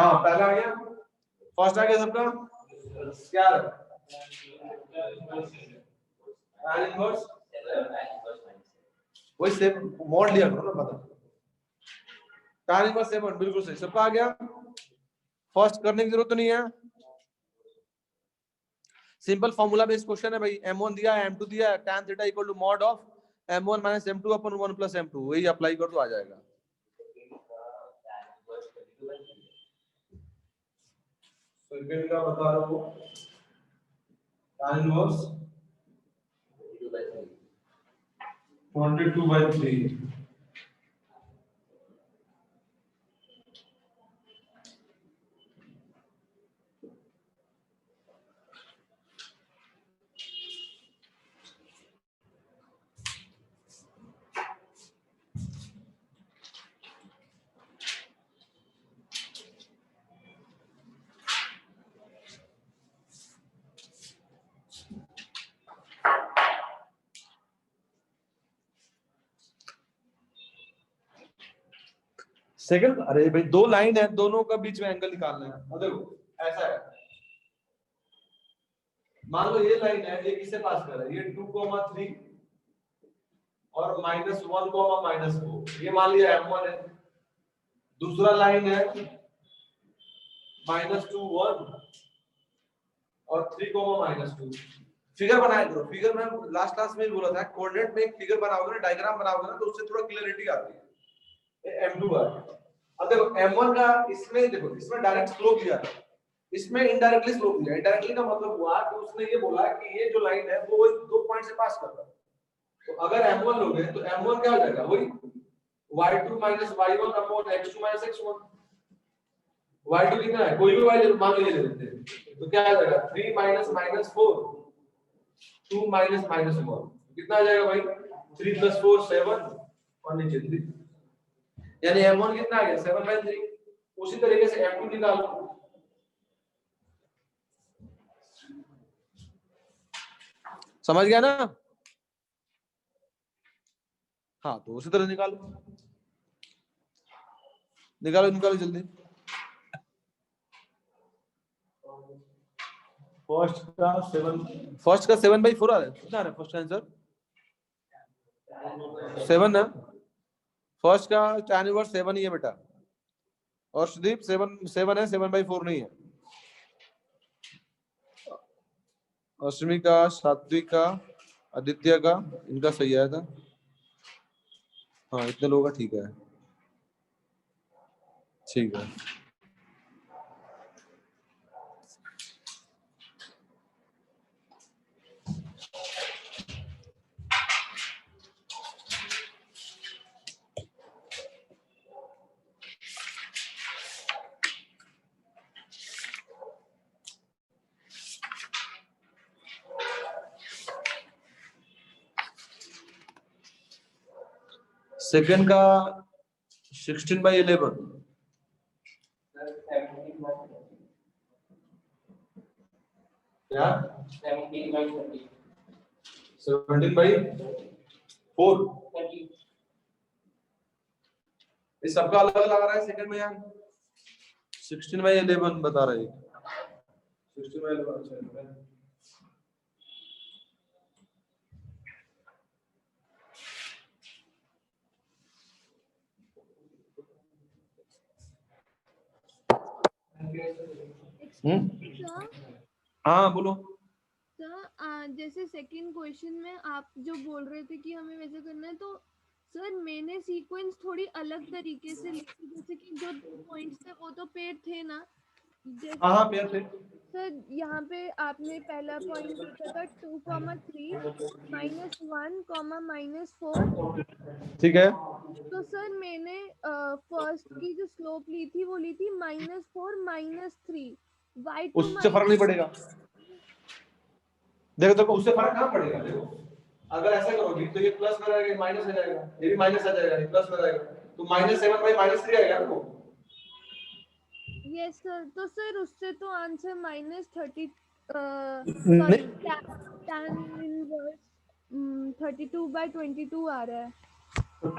हाँ पहला आ गया, फर्स्ट आ गया सबका, क्या tan इनवर्स, वही सेम मॉड लिया करो ना, पता tan इनवर्स 7 बिल्कुल सही, सबका आ गया। फर्स्ट करने की जरूरत तो नहीं है, सिंपल फॉर्मूला बेस्ड क्वेश्चन है भाई। m1 दिया है, m2 दिया है, tan theta equal to mod of m1 minus m2 upon 1 plus m2, वही अप्लाई कर तो आ जाएगा। सेकंड का बता रहा हूं, tan इनवर्स 22/3। सेकंड, अरे भाई दो लाइन है, दोनों का बीच में एंगल निकालना है। देखो ऐसा है, मान लो ये लाइन है, ये किससे पास कर रहा है, ये 2,3 और -1, -4, ये मान लिया m1 है। दूसरा लाइन है -2, 1 और 3, -2। फिगर बनाया करो, फिगर में लास्ट क्लास में बोला था, कोऑर्डिनेट में एक फिगर बनाओगे ना, डायग्राम बनाओगे ना, तो उससे थोड़ा क्लैरिटी आती है। ये m2 है, अब देखो m1 का, इसमें देखो, इसमें डायरेक्ट स्लोप दिया है, इसमें इनडायरेक्टली स्लोप दिया है। इनडायरेक्टली का मतलब हुआ कि उसने ये बोला कि ये जो लाइन है वो दो पॉइंट से पास कर रहा है। तो अगर m1 लोगे तो m1 क्या हो जाएगा, वही y2 - y1 upon x2 - x1। y2 कितना है, कोई भी y मान लीजिए ले लेते हैं, तो क्या आ जाएगा 3 - -4 2 - -1, कितना आ जाएगा भाई 3 + 4 7 और नीचे 3, यानी m1 कितना आ गया 7/3। उसी तरीके से m2 निकालो, समझ गया ना? हाँ तो उसी तरह निकालो, निकालो निकालो जल्दी। फर्स्ट का 7/4 आ रहा है, कितना आ रहा है फर्स्ट का आंसर 7 है। फर्स्ट का tan इनवर्स 7 ही है बेटा, और सुदीप 7 है, 7/4 नहीं है। अश्विनी का, सात्विक का, आदित्य का, इनका सही आया था। हाँ इतने लोगों का ठीक है, ठीक है। सेकंड का 16/11, क्या 17/4, इस सबका अलग अलग आ रहा है सेकंड में यार। 16/11 बता रहा है, 16/11। हाँ बोलो सर। जैसे सेकंड क्वेश्चन में आप जो बोल रहे थे कि हमें वैसे करना है, तो सर मैंने सीक्वेंस थोड़ी अलग तरीके से लिखी, जैसे कि जो 2 पॉइंट्स थे वो तो पेयर थे ना, जैसे हाँ पेयर थे। सर यहाँ पे आपने पहला पॉइंट लिखा था 2, 3 -1, -4। ठीक है, तो सर मैंने फर्स्ट की जो स्लोप ली थी वो ली थी -4 -3, y2 उससे फर्क नहीं पड़ेगा। देखो देखो उससे फर्क कहाँ पड़ेगा, देखो अगर ऐसा करोगी तो ये प्लस में रहेगा, माइनस आ जाएगा, ये भी माइनस आ जाएगा, ये प्लस में रहेगा, तो -7/-3 आएगा ना वो। यस सर, तो सर उससे तो आंसर -30 नहीं, सॉरी tan इनवर्स 32/22 आ रहा है।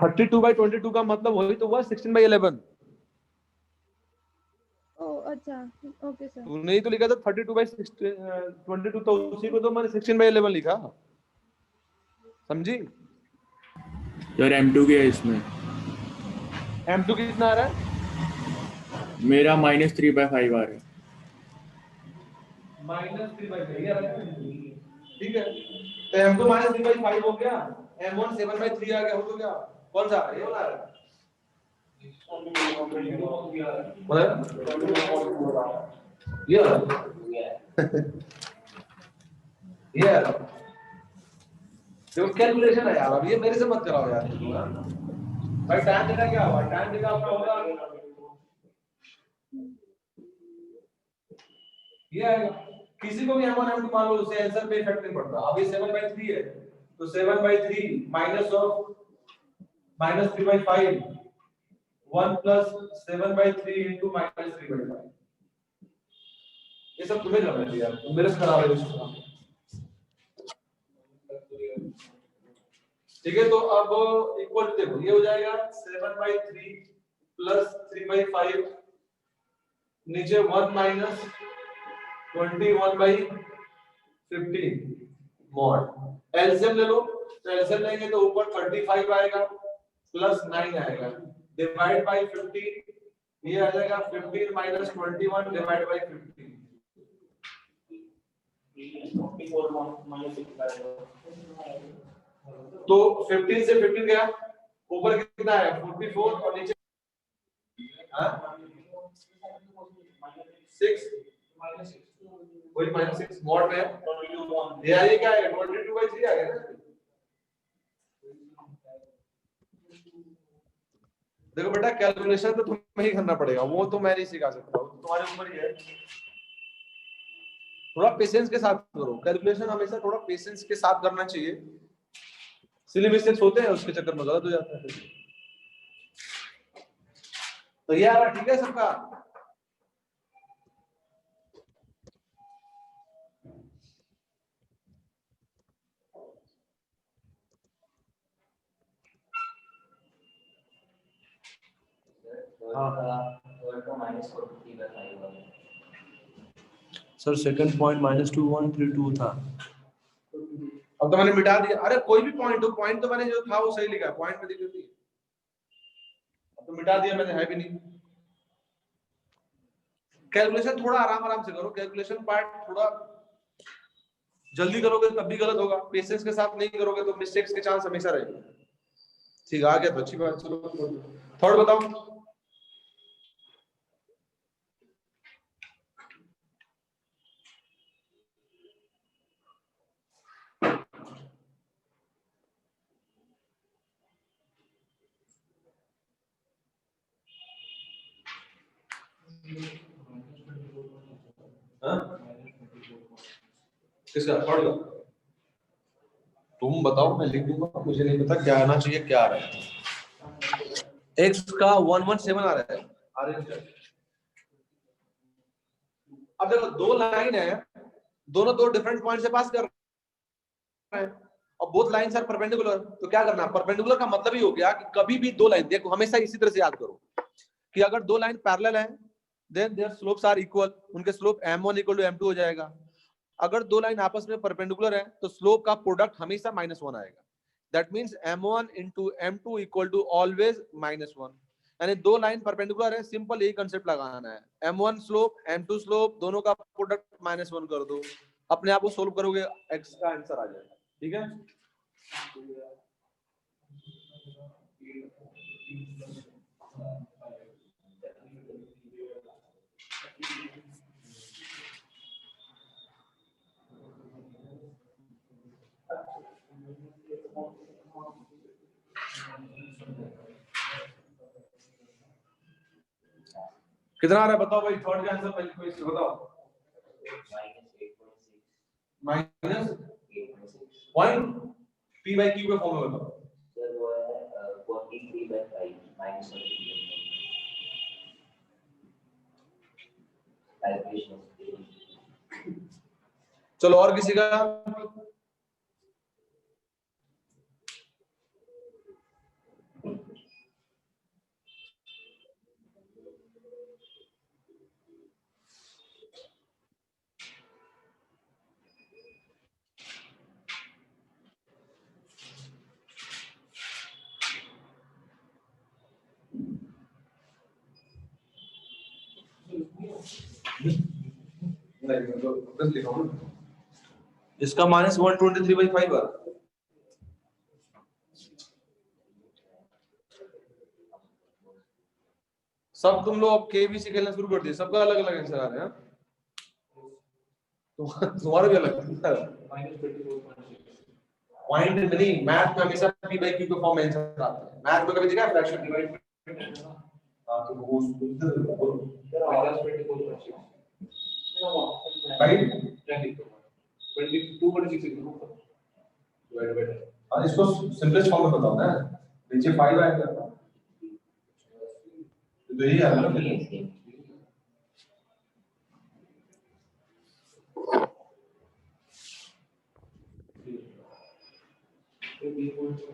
32/22 का मतलब वही तो हुआ 16/11। अच्छा ओके सर। तूने ही तो लिखा था 32/22 तो उसी को तो मैंने 16/11 लिखा, समझी? यार M2 क्या है इसमें? M2 कितना आ रहा है? मेरा -3/5 आ रहा है। -3/5 ठीक है, तो M2 -3/5 हो गया, M1 7/3 आ गया, हो तो क्या कौन सा ये वाला है? ये देखो कैलकुलेशन है यार, अब ये मेरे से मत कराओ यार भाई। टाइम थीटा क्या हुआ? टाइम थीटा आपका होगा ये आएगा। किसी को भी M1 M2 मान लो, उससे आंसर पे इफेक्ट नहीं पड़ता। अब ये 7/3 है तो 7/3 माइनस ऑफ -3/5 1 + 7/3 into -3/5। ये सब तुम्हें करना चाहिए यार, तुम मेरे से करा रहे हो। ठीक है, तो अब इक्वल देखो ये हो जाएगा 7/3 + 3/5 नीचे 1 - 21/15 मॉड। एलसीएम ले लो, तो एलसीएम लेंगे तो ऊपर 35 आएगा प्लस 9 आएगा डिवाइड बाय 15, ये आ जाएगा 15 - 21 डिवाइड बाय 15। तो 15 से 15 गया, ऊपर कितना है 44 और नीचे 6 वही -6 मॉड में ये क्या है 22/3 आ गया ना। देखो बेटा कैलकुलेशन तो तुम्हें ही करना पड़ेगा, वो तो मैं नहीं सिखा सकता, वो तुम्हारे ऊपर ही है। थोड़ा पेशेंस के साथ करो कैलकुलेशन, हमेशा थोड़ा पेशेंस के साथ करना चाहिए। सिली मिस्टेक्स होते हैं, उसके चक्कर में गलत हो जाता है। तो ये आ रहा ठीक है सबका? सर सेकंड पॉइंट -2132 था। अब तो मैंने मिटा दिया। अरे कोई भी पॉइंट हो, पॉइंट तो मैंने जो था वो सही लिखा है, पॉइंट में दिक्कत नहीं। अब तो मिटा दिया मैंने, है भी नहीं। कैलकुलेशन थोड़ा आराम आराम से करो, कैलकुलेशन पार्ट थोड़ा जल्दी करोगे तब भी गलत होगा, पेशेंस के साथ नहीं करोगे तो मिस्टेक्स के चांस हमेशा रहेंगे। ठीक आ गया तो अच्छी बात। चलो थर्ड बताओ। किसका थर्ड का? तुम बताओ, मैं लिख दूंगा, मुझे नहीं पता क्या आना चाहिए क्या आ रहा है। x का 117 आ रहा है। अब देखो दो लाइन है, दोनों दो डिफरेंट पॉइंट से पास कर रहे हैं और बोथ लाइंस आर परपेंडिकुलर। तो क्या करना है, परपेंडिकुलर का मतलब ही हो गया कि कभी भी दो लाइन, देखो हमेशा इसी तरह से याद करो कि अगर दो लाइन पैरेलल हैं then their slopes are equal, उनके स्लोप m1 = m2 हो जाएगा। अगर दो लाइन आपस में परपेंडिकुलर है तो स्लोप का प्रोडक्ट हमेशा -1 आएगा। That means m1 * m2 = always -1। यानी दो लाइन परपेंडिकुलर है, सिंपल यही कांसेप्ट लगाना है, m1 स्लोप m2 स्लोप दोनों का प्रोडक्ट -1 कर दो, अपने आप को सोल्व करोगे x का आंसर आ जाएगा। ठीक है, कितना आ रहा है बताओ भाई, थर्ड का आंसर पहले कोई से बताओ। Minus point p by q के फॉर्म में बताओ। सर वो है 43/5 -1। चलो और किसी का? लगेगा तो बस लिखो ना। इसका माइनस 123/5 आ रहा है। सब तुम लोग अब केबीसी खेलना शुरू कर दिए, सबका अलग अलग आंसर आ रहे हैं। तुम्हारा भी अलग है। पॉइंट नहीं, मैथ में हमेशा p by q के फॉर्म में आंसर आता है। मैथ में कभी देखा है फ्रैक्शन डिवाइड? हां तो वो राइट 22/6 हां इसको सिंपलेस्ट फॉर्म में बताओ ना, नीचे 5 आएगा तो यही आ रहा है ना।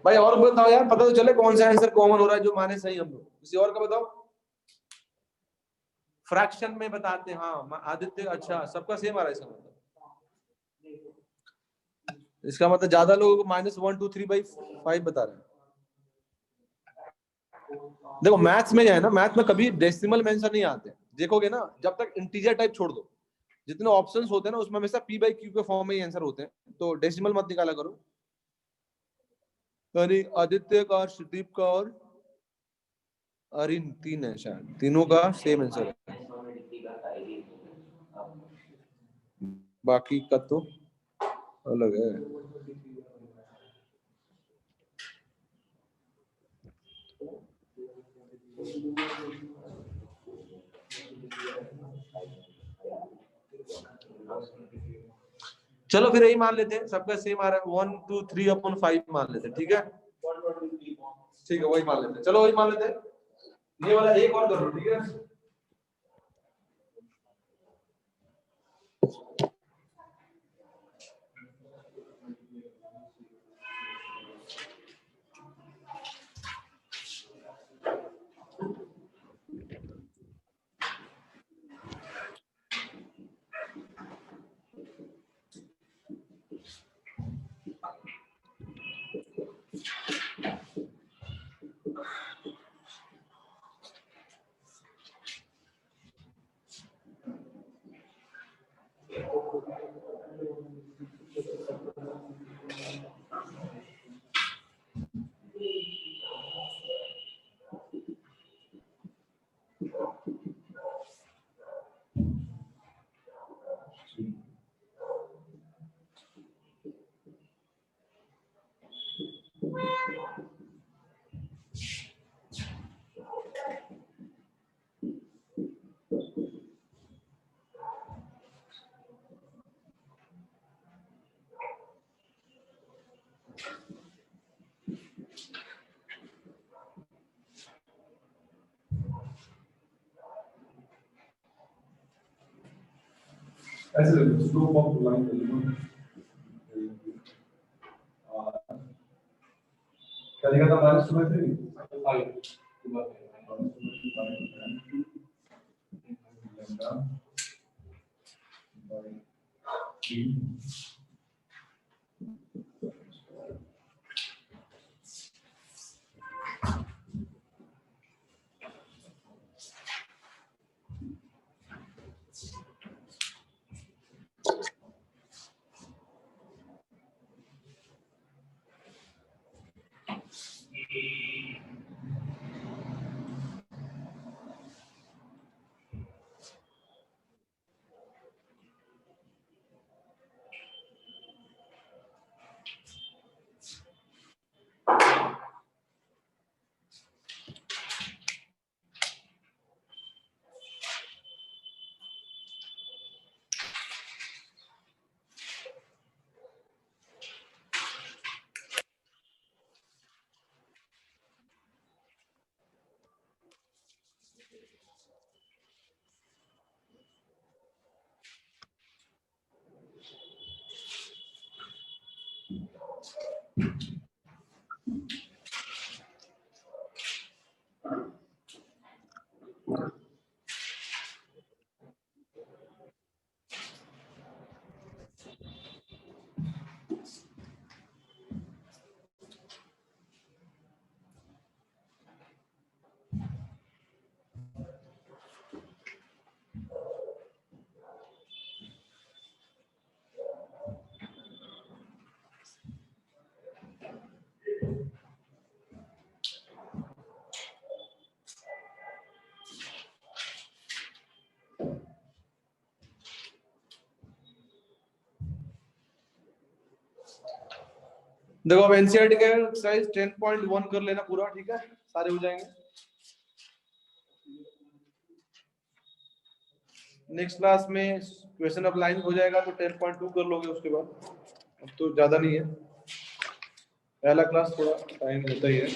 भाई और बताओ यार, पता तो चले कौन सा आंसर कॉमन हो रहा है जो माने सही हम लोग। किसी और का बताओ। फ्रैक्शन में बताते हैं। हाँ आदित्य, अच्छा सबका सेम आ रहा है इसका मतलब। इसका मतलब ज्यादा लोगों को -123/5 बता रहे हैं। देखो मैथ्स में है ना, मैथ में कभी डेसिमल में आंसर नहीं आते। देखोगे ना, जब तक इंटीजर टाइप छोड़ दो, जितने ऑप्शंस होते हैं ना उसमें हमेशा p by q के फॉर्म में ही आंसर होते हैं, तो डेसिमल मत निकाला करो। यानी आदित्य का, अर्शदीप का और अरिन 3 है शायद, तीनों का सेम आंसर है, बाकी का तो अलग है। चलो फिर यही मान लेते हैं, सबका सेम आ रहा है, 1 2 3/5 मान लेते हैं। ठीक है, ठीक है वही मान लेते हैं। चलो वही मान लेते हैं। ये वाला एक और कर लो, ठीक है। ऐसे स्लोप ऑफ लाइन क्या लिखा था माइनस 2/3 देखो अब एनसीईआरटी का एक्सरसाइज 10.1 कर लेना पूरा, ठीक है, सारे हो जाएंगे। नेक्स्ट क्लास में क्वेश्चन ऑफ लाइन हो जाएगा तो 10.2 कर लोगे उसके बाद, अब तो ज्यादा नहीं है, पहला क्लास थोड़ा टाइम होता ही है।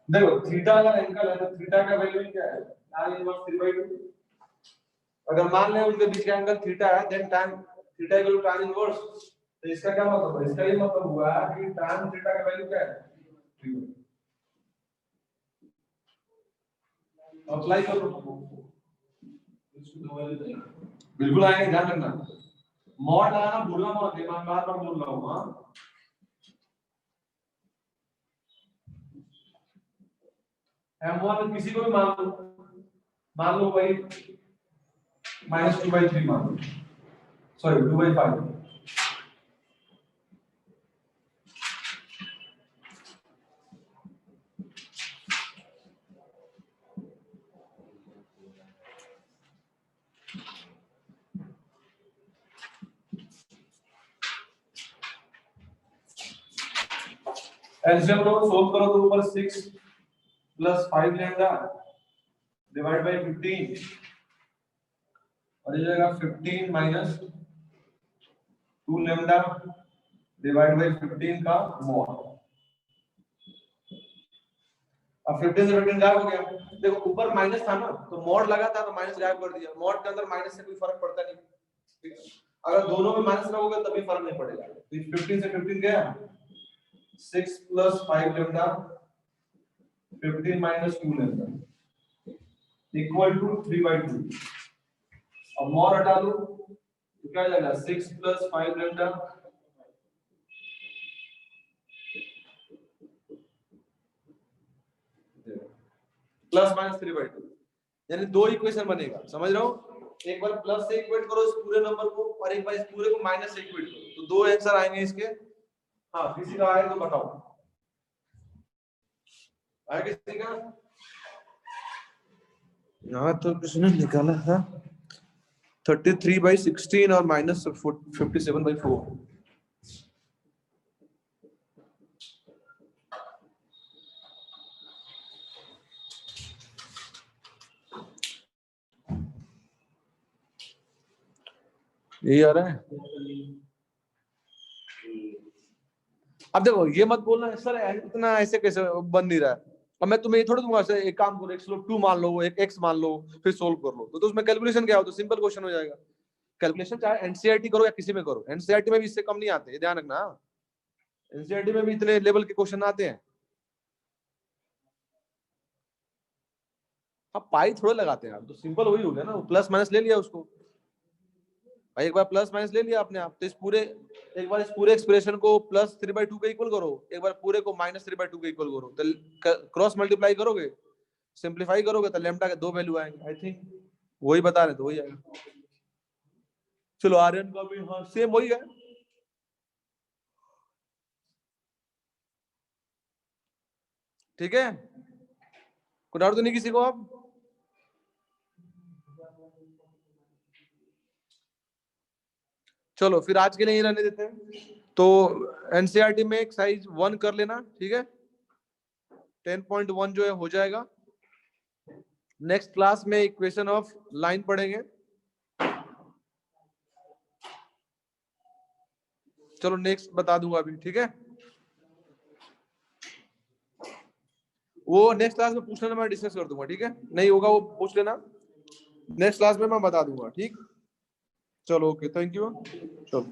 देखो थीटा अगर एंगल है तो थीटा का वैल्यू क्या है, tan इनवर्स 3/2। अगर मान लें उनके बीच का एंगल थीटा है, then tan theta equal to tan inverse, तो इसका क्या मतलब है, इसका ये मतलब हुआ कि tan थीटा का वैल्यू क्या है, 3/2। अप्लाई करो, बिल्कुल आएंगे, ध्यान रखना। मॉड लगाना भूलना मत, मैं बार-बार बोल रहा हूं। हां M1 किसी को भी मान लो भाई -2/3 मान लो, सॉरी 2/5। एलसीएम लो, सोल्व करो तो ऊपर 6 + 5 लैम्डा डिवाइड बाय 15 और ये जाएगा 15 - 2 लैम्डा डिवाइड बाय 15 का मॉड। अब 15 से 15 गायब हो गया। देखो ऊपर माइनस था ना, तो मॉड लगा था तो माइनस गायब कर दिया। मॉड के अंदर माइनस से कोई फर्क पड़ता नहीं, ठीक है। अगर दोनों में माइनस लगोगे तभी फर्क नहीं पड़ेगा। तो 15 से 15 गया, 6 + 5 लैम्डा 15 - 2 लैम्डा इक्वल टू 3/2। अब मॉड हटा दो तो क्या जाएगा, 6 + 5 लैम्डा ±3/2, यानी दो इक्वेशन बनेगा, समझ रहे हो। एक बार प्लस से इक्वेट करो इस पूरे नंबर को और एक बार इस पूरे को माइनस से इक्वेट करो, तो दो आंसर आएंगे इसके। हाँ किसी का आए तो बताओ, आए किसी का? यहाँ तो किसने निकाला था 33/16 और -57/4। यही आ रहा है। अब देखो ये मत बोलना सर इतना ऐसे कैसे बन नहीं रहा है। अब मैं तुम्हें ये थोड़ा दूंगा, एक काम करो, x लो 2 मान लो, एक x मान लो, फिर सोल्व कर लो, तो उसमें कैलकुलेशन क्या हो, तो सिंपल क्वेश्चन हो जाएगा। कैलकुलेशन चाहे एनसीईआरटी करो या किसी में करो, एनसीईआरटी में भी इससे कम नहीं आते, ये ध्यान रखना। एनसीईआरटी में भी इतने लेवल के क्वेश्चन आते हैं। अब पाई थोड़ा लगाते हैं आप, तो सिंपल वही हो गया ना, प्लस माइनस ले लिया उसको भाई, एक बार प्लस माइनस ले लिया आपने आप, तो एक बार इस पूरे एक्सप्रेशन को +3/2 के इक्वल करो, एक बार पूरे को -3/2 के इक्वल करो, तो क्रॉस मल्टीप्लाई करोगे, सिंपलीफाई करोगे तो लैम्डा के दो वैल्यू आएंगे। आई थिंक वही बता रहे तो वही आएगा। चलो आर्यन का भी हाँ सेम वही है। ठीक है, कोई डाउट तो नहीं किसी को? आप चलो फिर आज के लिए ही रहने देते हैं। तो एनसीईआरटी में एक्सरसाइज 1 कर लेना, ठीक है। 10.1 जो है हो जाएगा। नेक्स्ट क्लास में इक्वेशन ऑफ लाइन पढ़ेंगे। चलो नेक्स्ट बता दूंगा अभी, ठीक है। वो नेक्स्ट क्लास में पूछ लेना, मैं डिस्कस कर दूंगा, ठीक है। नहीं होगा वो पूछ लेना, नेक्स्ट क्लास में मैं बता दूंगा, ठीक। चलो ओके, थैंक यू। चलो।